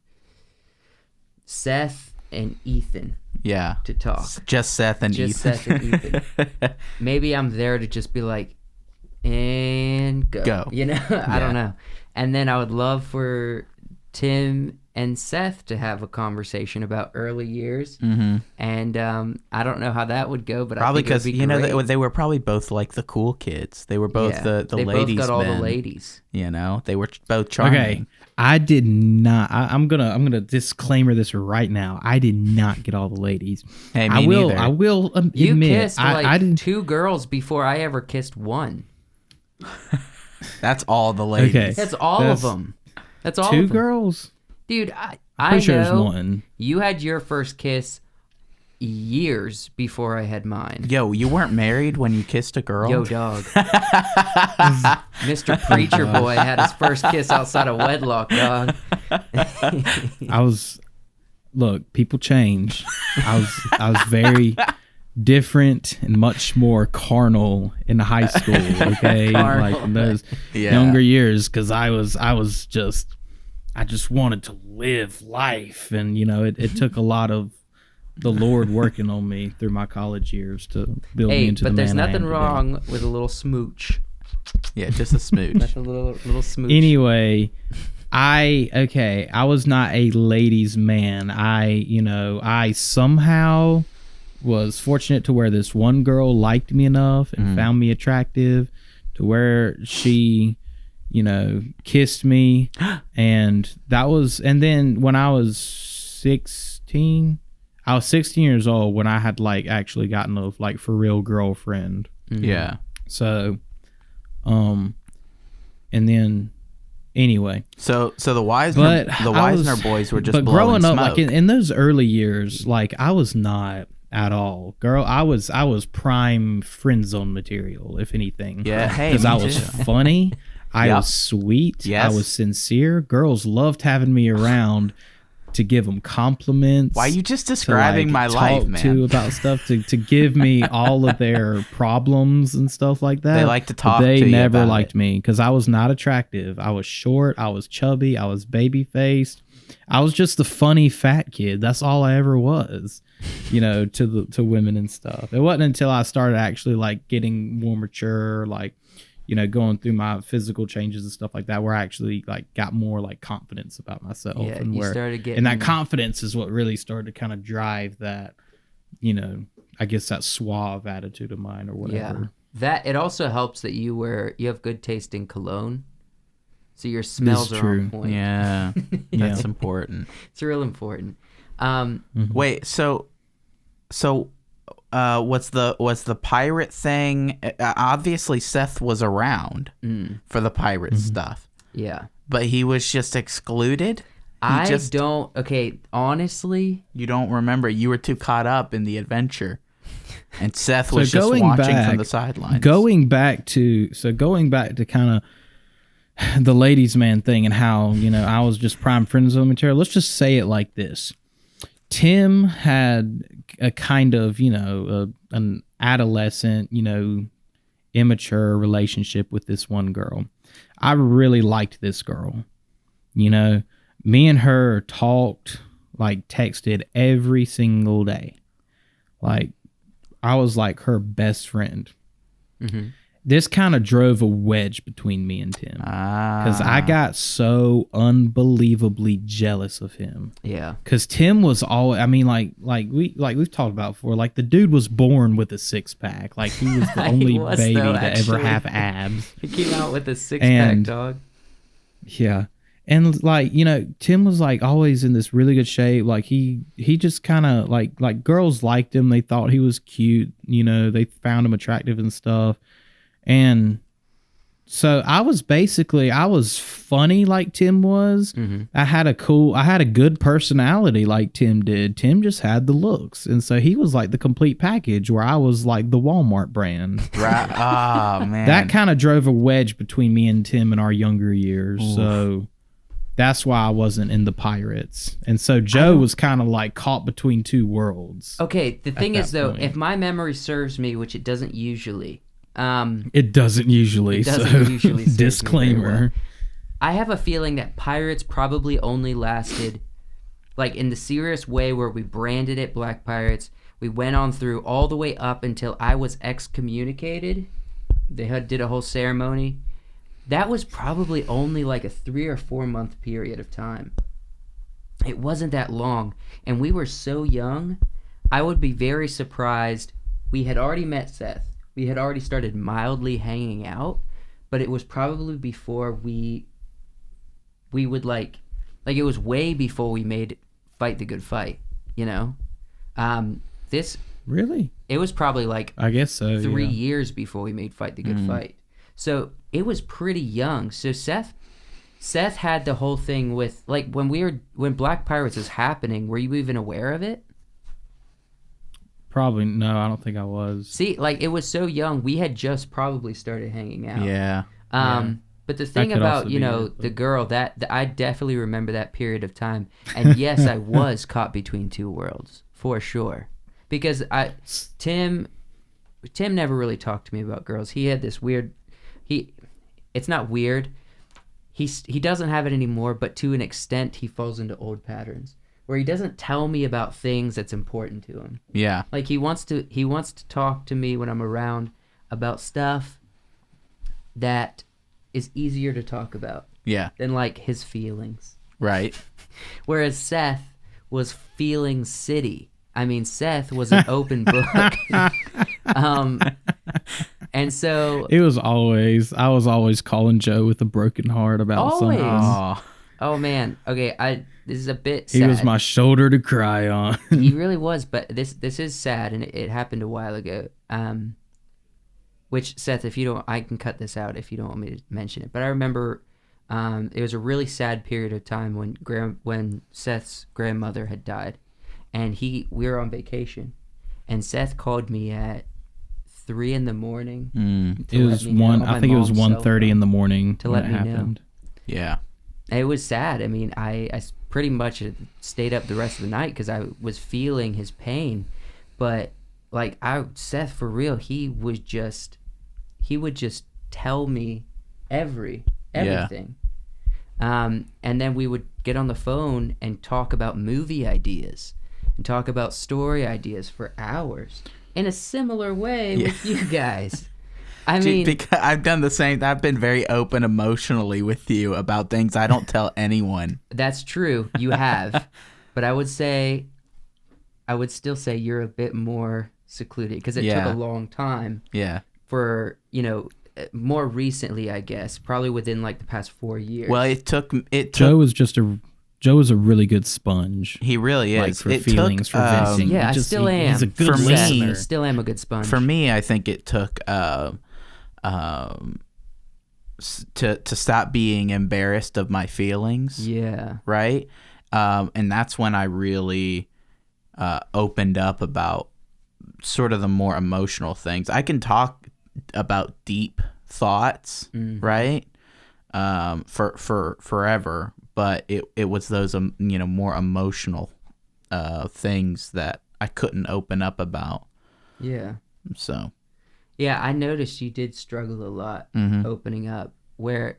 Seth and Ethan to talk. Just Seth and Ethan. Just Seth and Ethan. Maybe I'm there to just be like, and go. You know, I don't know. And then I would love for Tim and Seth to have a conversation about early years. Mm-hmm. And I don't know how that would go, but probably I think because you know they were probably both like the cool kids. They were both the they ladies. Both got all men, the ladies. You know, they were both charming. Okay, I did not. I'm gonna disclaimer this right now. I did not get all the ladies. Hey, me neither. I will You admit kissed I didn't. 2 girls before I ever kissed one. That's all the ladies. Okay. That's all of them. That's all 2 of them. girls. Dude, I Pretty sure know there's one. you had your first kiss years before I had mine. Yo, you weren't married when you kissed a girl? Yo, dog. Mr. Preacher Boy had his first kiss outside of wedlock, dog. Look, people change. I was very different and much more carnal in high school, okay? Like in those younger years, because I just wanted to live life, and you know, it took a lot of the Lord working on me through my college years to build me into the man I am. But there's nothing today. wrong with a little smooch. Yeah, just a smooch. That's a little smooch. Anyway, I was not a ladies' man. I somehow was fortunate to where this one girl liked me enough and found me attractive to where she, kissed me. And then when I was 16 years old when I had actually gotten a for real girlfriend. Yeah. So, and then anyway. So the Wisner boys were just blowing growing up smoke. in those early years, I was not at all. Girl, I was prime friend zone material, if anything. Yeah, hey, because me I was too. funny, I was sweet, Yes. I was sincere. Girls loved having me around to give them compliments. Why are you just describing my life, talk man? to about stuff to give me all of their problems and stuff like that. They like to talk But they to you never about liked it. me because I was not attractive. I was short. I was chubby. I was baby faced. I was just the funny fat kid. That's all I ever was, to women and stuff. It wasn't until I started actually getting more mature, going through my physical changes and stuff like that, where I actually got more confidence about myself. Yeah, and you where, started getting... and that confidence is what really started to kind of drive that, I guess that suave attitude of mine or whatever. Yeah. It also helps that you have good taste in cologne. So your smells are on point. Yeah, that's important. It's real important. Wait, so what's the pirate thing? Obviously, Seth was around for the pirate stuff. Yeah, but he was just excluded. Okay, honestly, you don't remember. You were too caught up in the adventure, and Seth was just watching from the sidelines. Going back to kind of the ladies' man thing and how I was just prime friend zone material. Let's just say it like this: Tim had a kind of an adolescent immature relationship with this one girl. I really liked this girl. Me and her talked, texted every single day. I was her best friend. Mm-hmm. This kind of drove a wedge between me and Tim because I got so unbelievably jealous of him. Yeah, because Tim was all. I mean, we've talked about before. The dude was born with a 6-pack. He was the only baby to ever have abs. He came out with a 6-pack, dog. Yeah, and Tim was always in this really good shape. He just kind of girls liked him. They thought he was cute. They found him attractive and stuff. And so I was funny like Tim was. Mm-hmm. I had a good personality like Tim did. Tim just had the looks. And so he was the complete package where I was the Walmart brand. Right. Oh, man. That kind of drove a wedge between me and Tim in our younger years. Oof. So that's why I wasn't in the Pirates. And so Joe was kind of caught between two worlds. Okay, the thing is though, if my memory serves me, which it doesn't usually... it doesn't usually. Disclaimer. I have a feeling that Pirates probably only lasted, in the serious way where we branded it Black Pirates. We went on through all the way up until I was excommunicated. They did a whole ceremony. that was probably only like a 3 or 4 month period of time. It wasn't that long, and we were so young. I would be very surprised. We had already met Seth. We had already started mildly hanging out, but it was probably before we would like it was way before we made Fight the Good Fight, you know? This Really? It was probably like I guess so. 3 yeah. years before we made Fight the Good Fight. So it was pretty young. So Seth had the whole thing with like when Black Pirates was happening, were you even aware of it? Probably no. I don't think I was. See, like it was so young, we had just probably started hanging out. Yeah. But the thing could about, also you be know, it, the but- girl that I definitely remember that period of time. And yes, I was caught between two worlds for sure. Because Tim never really talked to me about girls. He had this weird it's not weird. He doesn't have it anymore, but to an extent he falls into old patterns where he doesn't tell me about things that's important to him. Yeah. Like he wants to talk to me when I'm around about stuff that is easier to talk about Yeah. than like his feelings. Right. Whereas Seth was feeling city. I mean, Seth was an open book. And so I was always calling Joe with a broken heart about Always. something. Oh. oh man, okay, this is a bit He sad. was my shoulder to cry on. He really was, but this is sad, and it happened a while ago. Which Seth, if you don't, I can cut this out if you don't want me to mention it. But I remember, it was a really sad period of time when Seth's grandmother had died, and we were on vacation, and Seth called me at 3 a.m. It was I think it was 1:30 in the morning to when let it me know. happened. Yeah. It was sad. I mean, I pretty much stayed up the rest of the night because I was feeling his pain. But like Seth, for real, he would just tell me everything. And then we would get on the phone and talk about movie ideas and talk about story ideas for hours in a similar way with you guys. I mean, because I've done the same. I've been very open emotionally with you about things I don't tell anyone. that's true. You have. But I would still say you're a bit more secluded because it took a long time Yeah. for, more recently, I guess, probably within like the past 4 years. Well, it took. Joe was a really good sponge. He really is. Like for It feelings, took, for venting. yeah, He I still am. He's a good For me- listener. Still am a good sponge. For me, I think it took to stop being embarrassed of my feelings. Yeah. Right. And that's when I really opened up about sort of the more emotional things. I can talk about deep thoughts, right? For forever, but it was those more emotional things that I couldn't open up about. Yeah. So Yeah, I noticed you did struggle a lot opening up. Where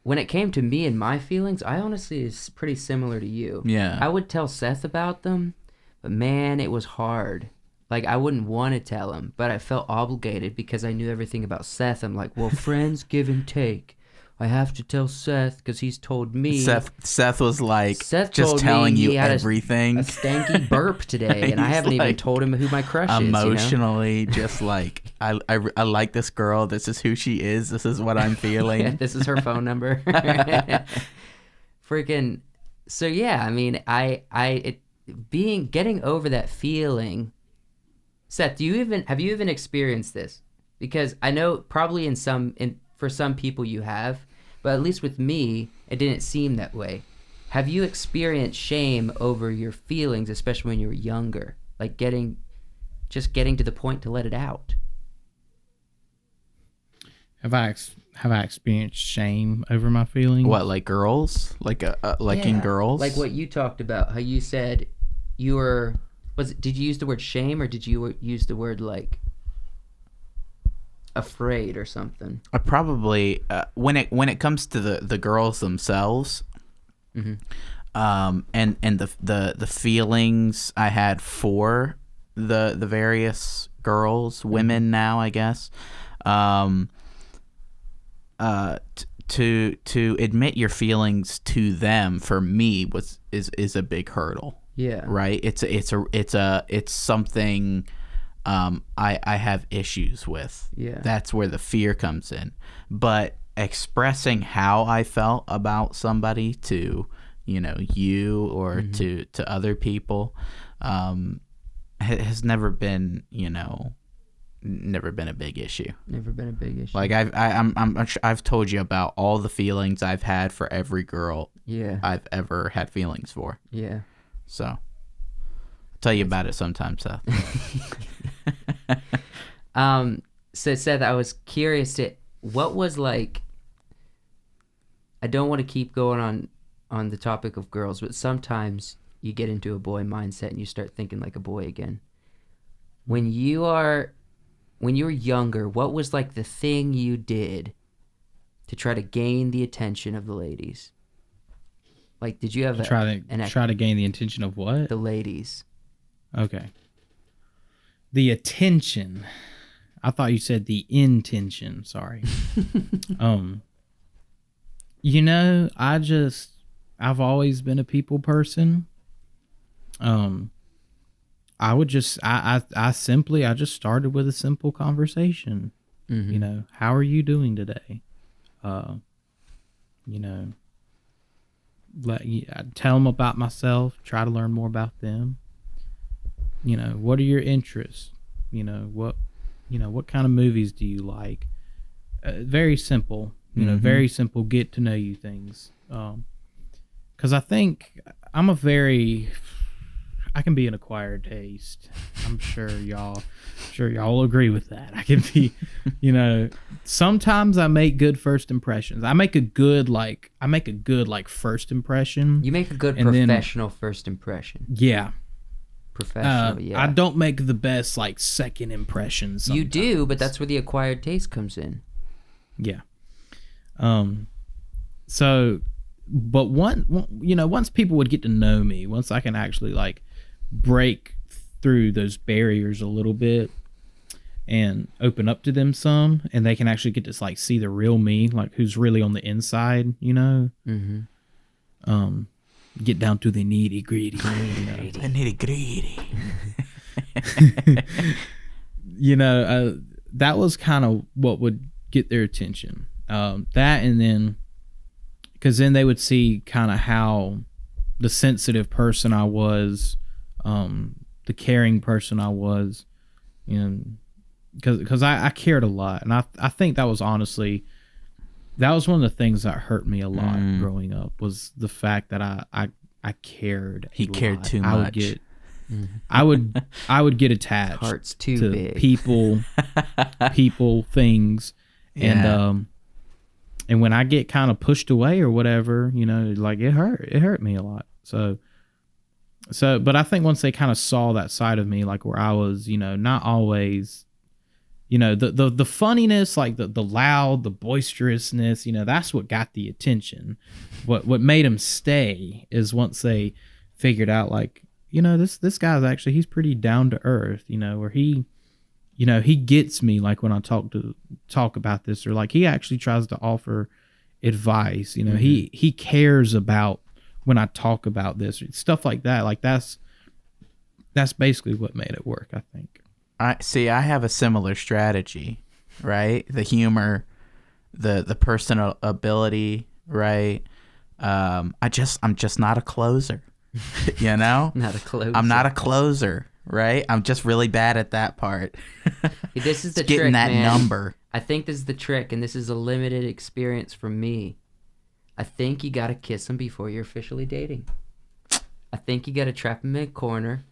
when it came to me and my feelings, I honestly is pretty similar to you. Yeah. I would tell Seth about them, but man, it was hard. Like I wouldn't want to tell him, but I felt obligated because I knew everything about Seth. I'm like, well, friends give and take. I have to tell Seth because he's told me. Seth was like Seth just told telling me you he had everything. a stanky burp today, and I He's haven't even like told him who my crush is. emotionally, just like I like this girl. This is who she is. This is what I'm feeling. Yeah, this is her phone number. Freaking. So yeah, I mean, getting over that feeling. Seth, have you even experienced this? Because I know probably for some people you have, but at least with me, it didn't seem that way. Have you experienced shame over your feelings, especially when you were younger? Like getting to the point to let it out? Have I experienced shame over my feelings? What, like girls? Like in girls? Like what you talked about, how you said you were... did you use the word shame or did you use the word like afraid or something? I probably when it comes to the girls themselves, and the feelings I had for the various girls, women now, I guess. to admit your feelings to them for me is a big hurdle. Yeah. Right. It's something I have issues with. Yeah. That's where the fear comes in. But expressing how I felt about somebody to, you or to other people, has never been, never been a big issue. Never been a big issue. Like I've told you about all the feelings I've had for every girl I've ever had feelings for. Yeah. So I'll tell you about it sometime, Seth. So Seth, I was curious what was like, I don't want to keep going on the topic of girls, but sometimes you get into a boy mindset and you start thinking like a boy again. When you were younger, what was like the thing you did to try to gain the attention of the ladies? Like, did you have try to gain the attention of what? The ladies. Okay. The attention. I thought you said the intention. Sorry. I've always been a people person. I just started with a simple conversation. Mm-hmm. How are you doing today? Tell them about myself, try to learn more about them. What are your interests? What kind of movies do you like? Very simple, very simple get to know you things. Because I think I can be an acquired taste. I'm sure y'all will agree with that. I can be, sometimes I make good first impressions. I make a good first impression. You make a good professional first impression. Yeah. Professional, yeah. I don't make the best second impressions. You do, but that's where the acquired taste comes in. Yeah. But once people would get to know me, once I can actually break through those barriers a little bit and open up to them some, and they can actually get to see the real me, who's really on the inside, Mm-hmm. Get down to the nitty gritty. The nitty gritty. That was kind of what would get their attention. That, and then, because then they would see kind of how the sensitive person I was, the caring person I was, because I cared a lot, and I think that was honestly, that was one of the things that hurt me a lot growing up, was the fact that I cared. He cared too much. I would get attached. Heart's too to big. people, things, Yeah. and when I get kind of pushed away or whatever, it hurt me a lot. So, but I think once they kind of saw that side of me, where I was, not always, the funniness, the loud, the boisterousness, that's what got the attention. What made them stay is once they figured out, this guy's actually, he's pretty down to earth, where he gets me, when I talk about this, or he actually tries to offer advice, Mm-hmm. he cares about when I talk about this, stuff like that. That's basically what made it work, I think. I have a similar strategy, right? The humor, the personal ability, right? I'm just not a closer, Not a closer. I'm not a closer, right? I'm just really bad at that part. This is the getting trick, that man. number. I think this is the trick, and this is a limited experience from me. I think you gotta kiss them before you're officially dating. I think you gotta trap them in a corner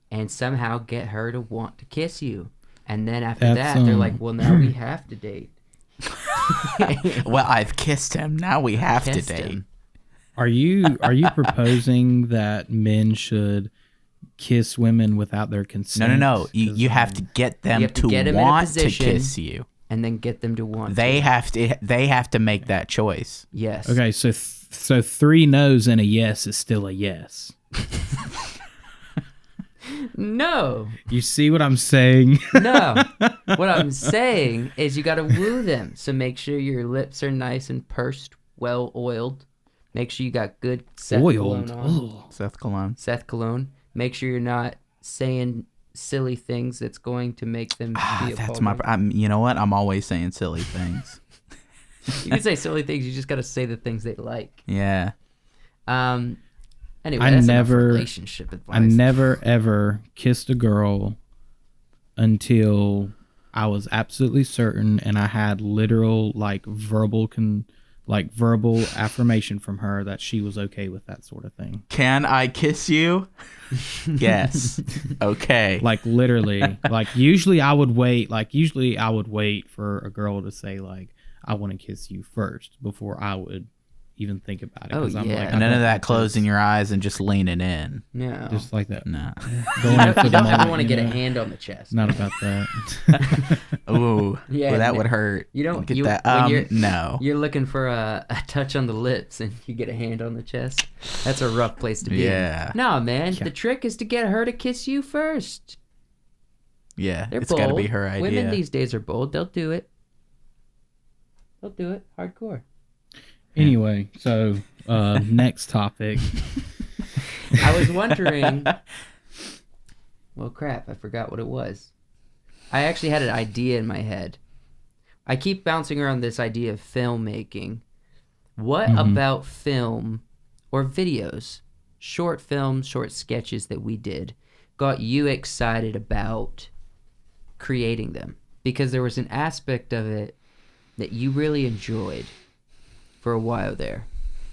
and somehow get her to want to kiss you. And then after that, they're like, well, now we have to date. Well, I've kissed him. Now we have to Kissed date. him. Are you proposing that men should kiss women without their consent? No. You have to get them You have to to get them in a want to position. kiss you. And then get them to want They to. have to make that choice. Yes. Okay, so 3 no's and a yes is still a yes. No. You see what I'm saying? No. What I'm saying is you got to woo them. So make sure your lips are nice and pursed, well oiled. Make sure you got good Seth Oiled. cologne on. Oh. Seth Cologne. Seth cologne. Make sure you're not saying silly things that's going to make them be That's my. You know what? I'm always saying silly things. You can say silly things. You just got to say the things they like. Yeah. Anyway, I that's never- enough relationship advice. I never ever kissed a girl until I was absolutely certain, and I had literal verbal affirmation from her that she was okay with that sort of thing. Can I kiss you? Yes. Okay. Literally, usually I would wait. Usually I would wait for a girl to say I want to kiss you first before I would even think about it. Oh, 'Cause I'm yeah. like, None I of don't that want closing this. your eyes and just leaning in. No. Just like that. No. Going in for You the don't ever moment, want to you get a know? hand on the chest. Not about that. Ooh. Yeah, Well, that no. would hurt. You don't Get you, that. when you're, No. You're looking for a touch on the lips and you get a hand on the chest. That's a rough place to be. Yeah. No, man. Yeah. The trick is to get her to kiss you first. Yeah. They're It's bold. got to be her idea. Women these days are bold. They'll do it. They'll do it. Hardcore. Anyway, so next topic. I was wondering. Well, crap. I forgot what it was. I actually had an idea in my head. I keep bouncing around this idea of filmmaking. What about film or videos, short films, short sketches that we did, got you excited about creating them? Because there was an aspect of it that you really enjoyed for a while there.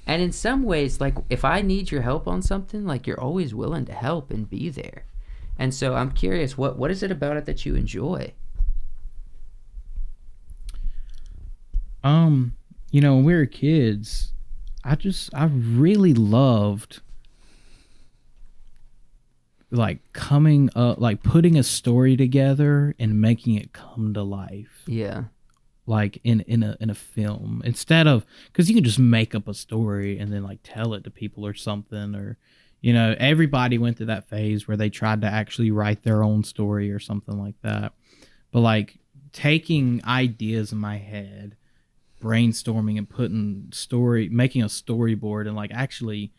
And in some ways, if I need your help on something, you're always willing to help and be there. And so I'm curious, what is it about it that you enjoy? When we were kids, I really loved coming up, putting a story together and making it come to life. Yeah. In a film, instead of, because you can just make up a story and then tell it to people or something, or everybody went through that phase where they tried to actually write their own story or something like that. But taking ideas in my head, brainstorming and making a storyboard and actually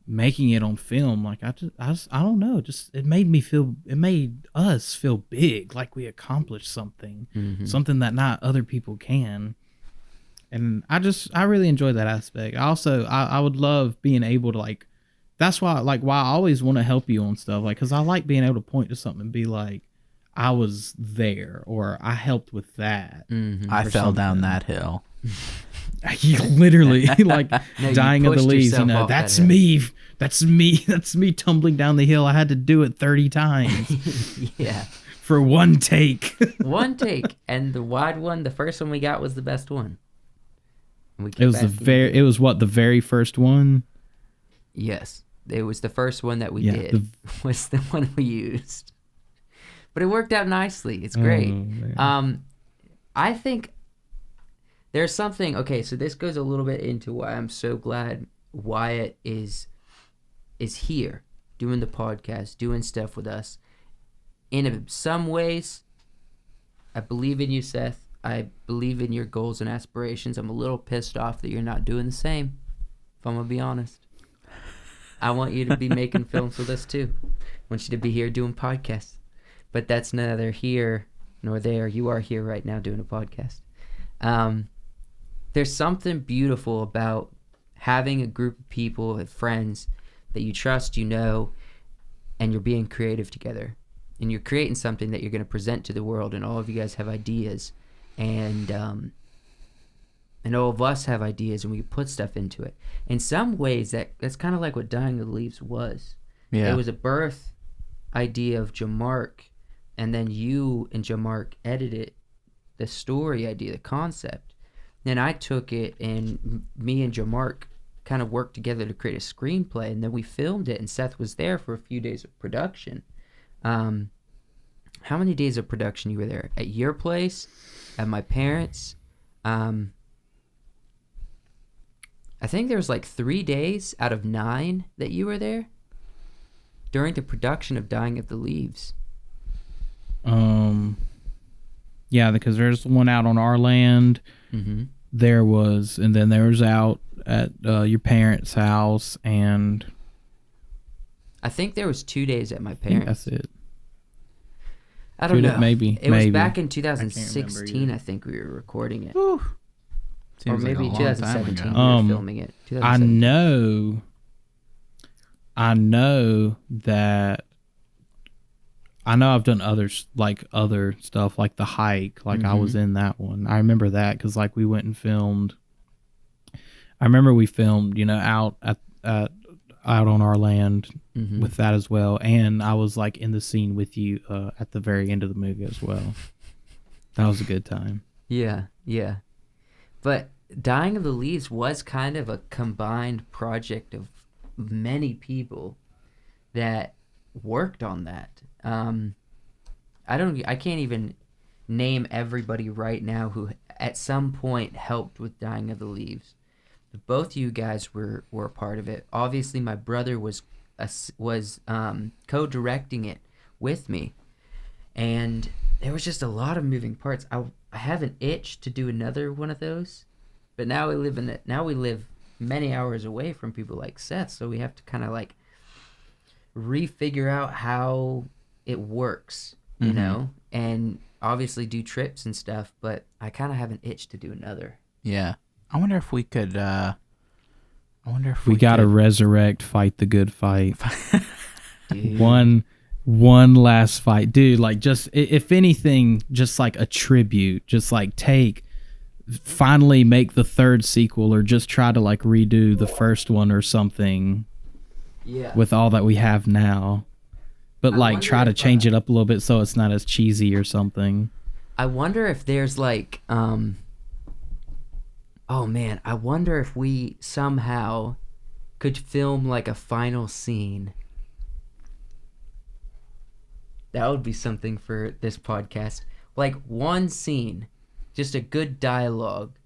making it on film, I don't know, just it made us feel big, we accomplished something, something that not other people can. And I really enjoy that aspect. I would love being able to that's why I always want to help you on stuff, because I like being able to point to something and be I was there, or I helped with that. I fell down that hill. You literally dying you of the pushed leaves. yourself off That's that hill. me. That's me tumbling down the hill. I had to do it 30 times Yeah. for one take. One take, and the wide one, the first one we got was the best one. And we kept It was the very first one. Yes, it was the first one that we Yeah, did. Was the one we used, but it worked out nicely. It's great. man. I think there's something. Okay, so this goes a little bit into why I'm so glad Wyatt is here doing the podcast, doing stuff with us. In some ways, I believe in you, Seth. I believe in your goals and aspirations. I'm a little pissed off that you're not doing the same, if I'm going to be honest. I want you to be making films with us, too. I want you to be here doing podcasts. But that's neither here nor there. You are here right now doing a podcast. There's something beautiful about having a group of people, friends, that you trust, and you're being creative together. And you're creating something that you're going to present to the world, and all of you guys have ideas. And all of us have ideas, and we put stuff into it. In some ways, that's kind of like what Dying of the Leaves was. Yeah. It was a birth idea of Jamark, and then you and Jamark edited the story idea, the concept. Then I took it, and me and Jamark kind of worked together to create a screenplay, and then we filmed it, and Seth was there for a few days of production. How many days of production you were there? At your place? At my parents'? I think there was 3 days out of 9 that you were there. during the production of Dying of the Leaves? Yeah, because there's one out on our land. Mm-hmm. There was, and then there was out at your parents' house, and I think there was 2 days at my I think parents. that's it. I don't know. Maybe. It was back in 2016. either. I think we were recording it, Whew. or Seems like a maybe long time 2017. ago. We were filming it. I 2017. know that I know I've done other stuff like the hike, like I was in that one. I remember that because like we went and filmed. I remember we filmed, out out on our land with that as well, and I was like in the scene with you at the very end of the movie as well. That was a good time. Yeah. But Dying of the Leaves was kind of a combined project of many people that worked on that. I can't even name everybody right now who at some point helped with Dying of the Leaves. But both you guys were a part of it. Obviously, my brother was co-directing it with me, and there was just a lot of moving parts. I have an itch to do another one of those, but now we live many hours away from people like Seth, so we have to kind of like refigure out how it works, you know, and obviously do trips and stuff, but I kind of have an itch to do another. Yeah. I wonder if we could, We gotta resurrect, fight the good fight. Dude. One last fight, dude. Like, just if anything, just like a tribute. Just like finally make the third sequel, or just try to like redo the first one or something. Yeah. With all that we have now, but I like wonder try to if, change it up a little bit so it's not as cheesy or something. I wonder if there's like, oh man, I wonder if we somehow could film like a final scene. That would be something for this podcast. Like one scene, just a good dialogue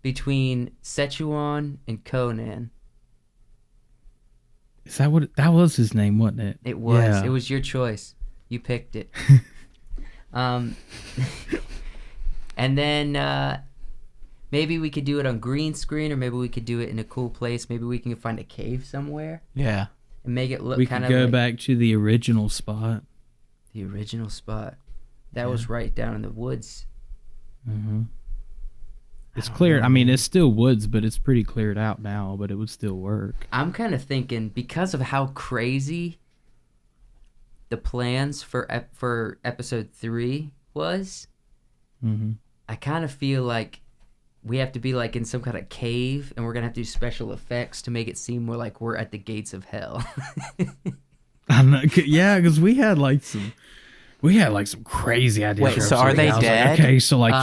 between Sechuan and Conan. Is that what that was his name, wasn't it? It was. Yeah. It was your choice. You picked it. And then maybe we could do it on green screen, or maybe we could do it in a cool place. Maybe we can find a cave somewhere Yeah. and make it look We kind could of go like back to the original spot. the original spot. That was right down in the woods. Mm-hmm. It's cleared. I mean, it's still woods, but it's pretty cleared out now. But it would still work. I'm kind of thinking, because of how crazy the plans for episode 3 was, I kind of feel like we have to be like in some kind of cave, and we're gonna have to do special effects to make it seem more like we're at the gates of hell. I'm not, yeah, because we had like some crazy ideas. Wait, for so episode are they 8. I was like, dead? okay, so like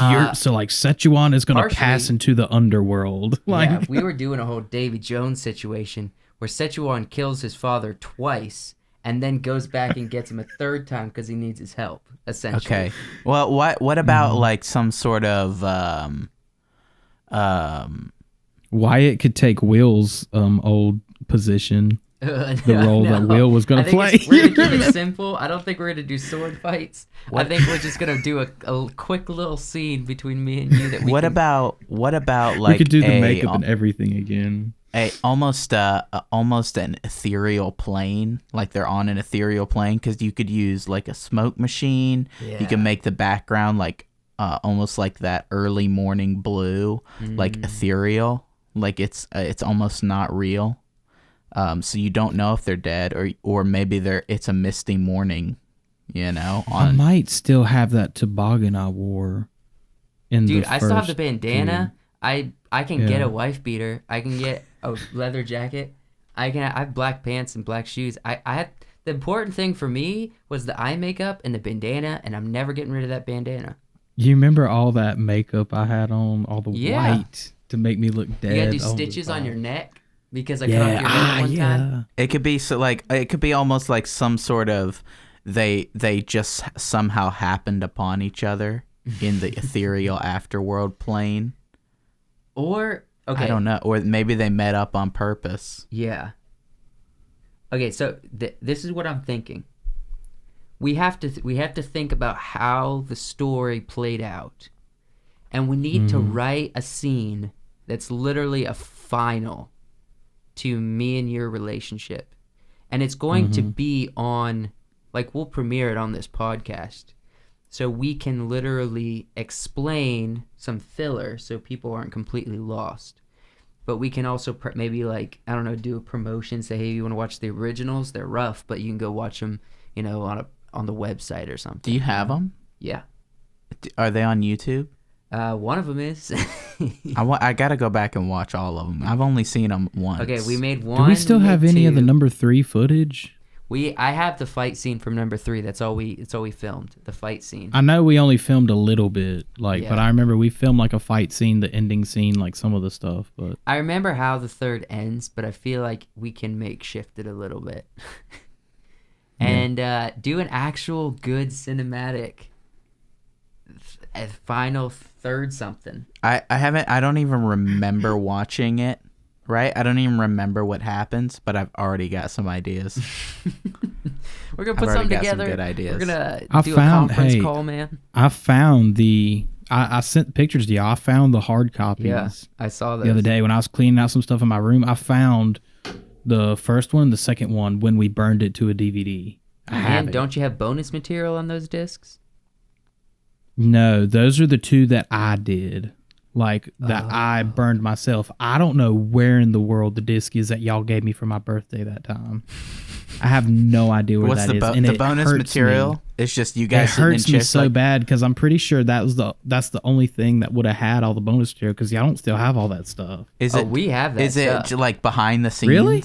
Sechuan is gonna partially- pass into the underworld. Like, Yeah, we were doing a whole Davy Jones situation where Sechuan kills his father twice and then goes back and gets him a third time because he needs his help, essentially. Okay. Well, what about like some sort of Wyatt could take Will's old position, the role that Will was gonna play. We're gonna keep it simple. I don't think we're gonna do sword fights. I think we're just gonna do a quick little scene between me and you. That we what can... about like we could do the makeup and everything again. almost an ethereal plane, like they're on an ethereal plane, because you could use like a smoke machine. Yeah. You can make the background like almost like that early morning blue, like ethereal, like it's almost not real. So you don't know if they're dead or maybe it's a misty morning, you know. I might still have that toboggan I wore. Dude, the I still have the first bandana. two. I can get a wife beater. I can get a leather jacket. I have black pants and black shoes. I had the important thing for me was the eye makeup and the bandana, and I'm never getting rid of that bandana. You remember all that makeup I had on, all the white to make me look dead? You gotta do Oh, stitches on God. your neck because I cut off your hair one time. It could be it could be almost like some sort of they just somehow happened upon each other in the ethereal afterworld plane. Or okay, I don't know, or maybe they met up on purpose. yeah. Okay, so this is what I'm thinking. We have to think about how the story played out, and we need to write a scene that's literally a final to me and your relationship, and it's going to be on, like, we'll premiere it on this podcast, so we can literally explain some filler so people aren't completely lost. But we can also maybe, like, I don't know, do a promotion, say, hey, you want to watch the originals? They're rough, but you can go watch them, you know, on the website or something. Do you have them? Yeah. Are they on YouTube? One of them is. I gotta go back and watch all of them. I've only seen them once. Okay, we made one. Do we still have any of the number 3 footage? I have the fight scene from number 3. It's all we filmed, the fight scene. I know we only filmed a little bit, like, Yeah. but I remember we filmed like a fight scene, the ending scene, like some of the stuff. But I remember how the third ends, but I feel like we can makeshift it a little bit. And do an actual good cinematic final third something. I don't even remember watching it, right? I don't even remember what happens, but I've already got some ideas. We're gonna put something together. Some good ideas. We're gonna do a conference call, man. I found I sent pictures to y'all. I found the hard copies. Yeah, I saw those the other day when I was cleaning out some stuff in my room. I found the first one, the second one when we burned it to a DVD. And don't you have bonus material on those discs? No, those are the 2 that I did. Like, that I burned myself. I don't know where in the world the disc is that y'all gave me for my birthday that time. I have no idea where that is. And the bonus material? It's just you guys. It hurts me so bad because I'm pretty sure that's the only thing that would have had all the bonus material, because y'all don't still have all that stuff. We have that. Is it like behind the scenes? Really?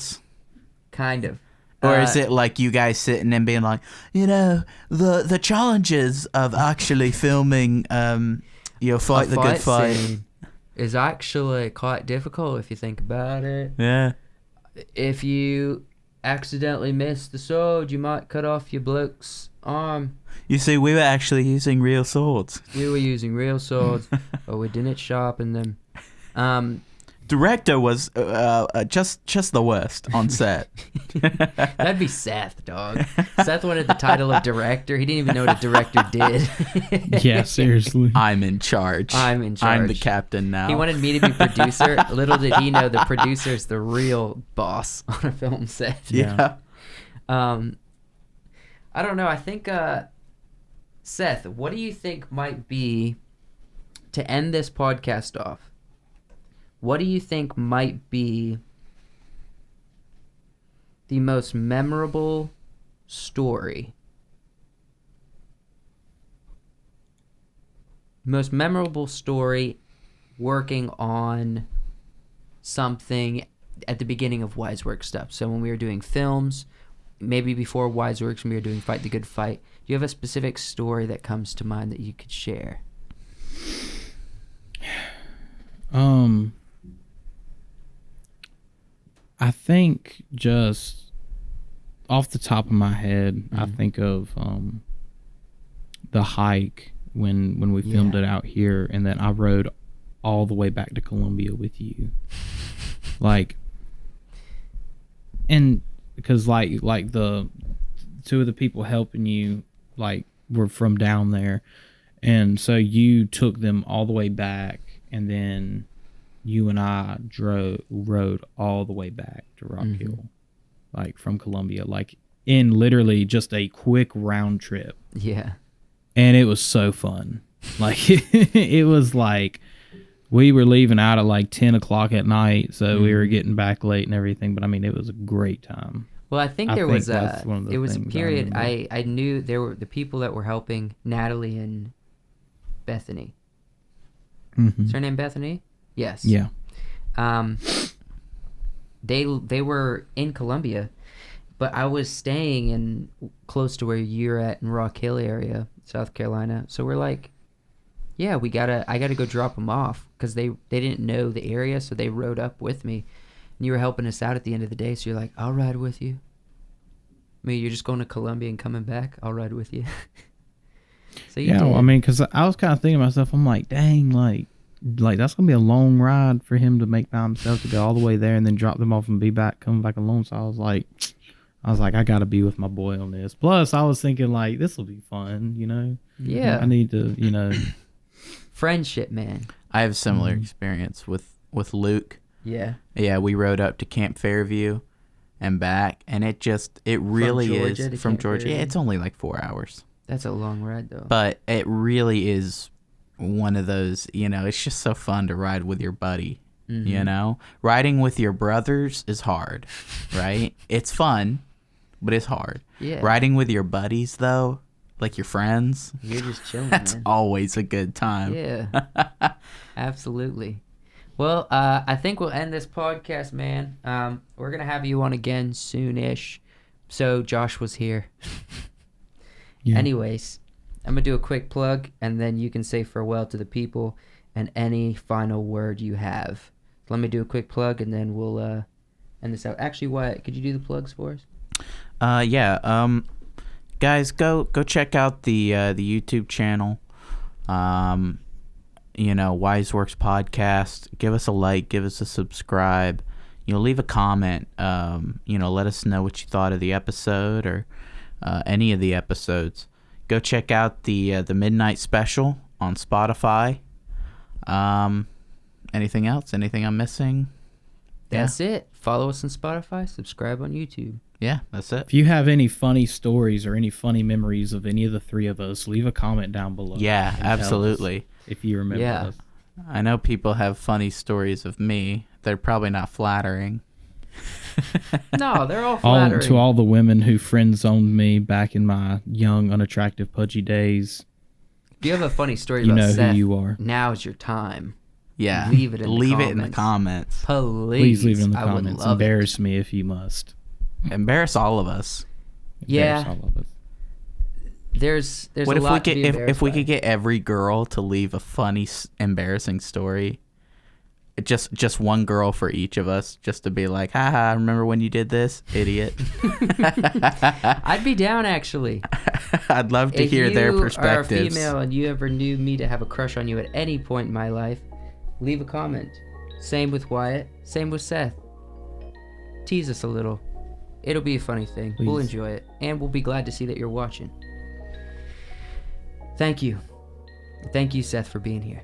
Kind of. Or is it like you guys sitting and being like, you know, the challenges of actually filming, Fight the Good Fight scene is actually quite difficult if you think about it. Yeah. If you accidentally miss the sword, you might cut off your bloke's arm. You see, we were actually using real swords. We were using real swords, but we didn't sharpen them. Director was just the worst on set. That'd be Seth, dog. Seth wanted the title of director. He didn't even know what a director did. Yeah, seriously. I'm in charge. I'm in charge. I'm the captain now. He wanted me to be producer. Little did he know the producer's the real boss on a film set. Yeah. I don't know. I think, Seth, what do you think might be, to end this podcast off, what do you think might be the most memorable story? Most memorable story working on something at the beginning of Wiseworks stuff. So when we were doing films, maybe before Wiseworks, when we were doing Fight the Good Fight, do you have a specific story that comes to mind that you could share? I think just off the top of my head, I think of the hike when we filmed it out here, and then I rode all the way back to Columbia with you. Like, and because like the 2 of the people helping you, like, were from down there, and so you took them all the way back, and then you and I rode all the way back to Rock Hill, like, from Columbia, like, in literally just a quick round trip. Yeah. And it was so fun. Like, it was like we were leaving out at like 10 o'clock at night, so we were getting back late and everything. But I mean, it was a great time. Well, I think it was a period. I knew there were the people that were helping Natalie and Bethany. Is her name Bethany? Yes. Yeah. They were in Columbia, but I was staying in close to where you're at in Rock Hill area, South Carolina. So we're like, yeah, I gotta go drop them off because they didn't know the area, so they rode up with me. And you were helping us out at the end of the day, so you're like, I'll ride with you. I mean, you're just going to Columbia and coming back. I'll ride with you. So you did. Well, I mean, because I was kind of thinking to myself, I'm like, dang, like that's gonna be a long ride for him to make by himself to go all the way there and then drop them off and come back alone. So I was like, I was like, I got to be with my boy on this. Plus, I was thinking like, this will be fun, you know? Yeah. I need to, you know. Friendship, man. I have a similar experience with Luke. Yeah. Yeah, we rode up to Camp Fairview and back, and it really Georgia to is from Camp Georgia. Fairview? Yeah, it's only like 4 hours, That's a long ride, though. but it really is one of those. It's just so fun to ride with your buddy. Riding with your brothers is hard, right? It's fun, but it's hard. Yeah. Riding with your buddies, though, like your friends, You're just chilling, that's man. always a good time. Yeah. Absolutely. Well, I think we'll end this podcast, man. We're going to have you on again soon-ish. So Josh was here. Yeah. Anyways, I'm going to do a quick plug, and then you can say farewell to the people and any final word you have. Let me do a quick plug, and then we'll end this out. Actually, Wyatt, could you do the plugs for us? Yeah. Guys, go check out the YouTube channel. Wiseworks Podcast. Give us a like, give us a subscribe. Leave a comment. Let us know what you thought of the episode or any of the episodes. Go check out the Midnight Special on Spotify. Anything else? Anything I'm missing? That's it. Follow us on Spotify. Subscribe on YouTube. Yeah, that's it. If you have any funny stories or any funny memories of any of the three of us, leave a comment down below. Yeah, and tell us absolutely. If you remember Yeah. us. I know people have funny stories of me. They're probably not flattering. No, they're all flattering. To all the women who friend zoned me back in my young, unattractive, pudgy days, If you have a funny story you about know Seth, who you are. now's your time. Yeah. Leave it in the comments. Please. Please leave it in the I would comments. love it. Embarrass me if you must. Embarrass all of us. Yeah. Embarrass all of us. There's What a if lot we to be could embarrassed if we by. could get every girl to leave a funny embarrassing story? Just one girl for each of us, just to be like, haha, remember when you did this, idiot? I'd be down, actually. I'd love to hear their perspectives. If you are a female and you ever knew me to have a crush on you at any point in my life, leave a comment. Same with Wyatt. Same with Seth. Tease us a little. It'll be a funny thing. Please. We'll enjoy it. And we'll be glad to see that you're watching. Thank you. Thank you, Seth, for being here.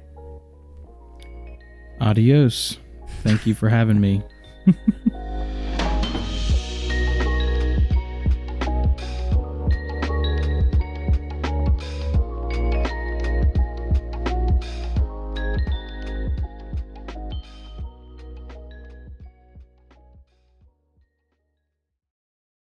Adios. Thank you for having me.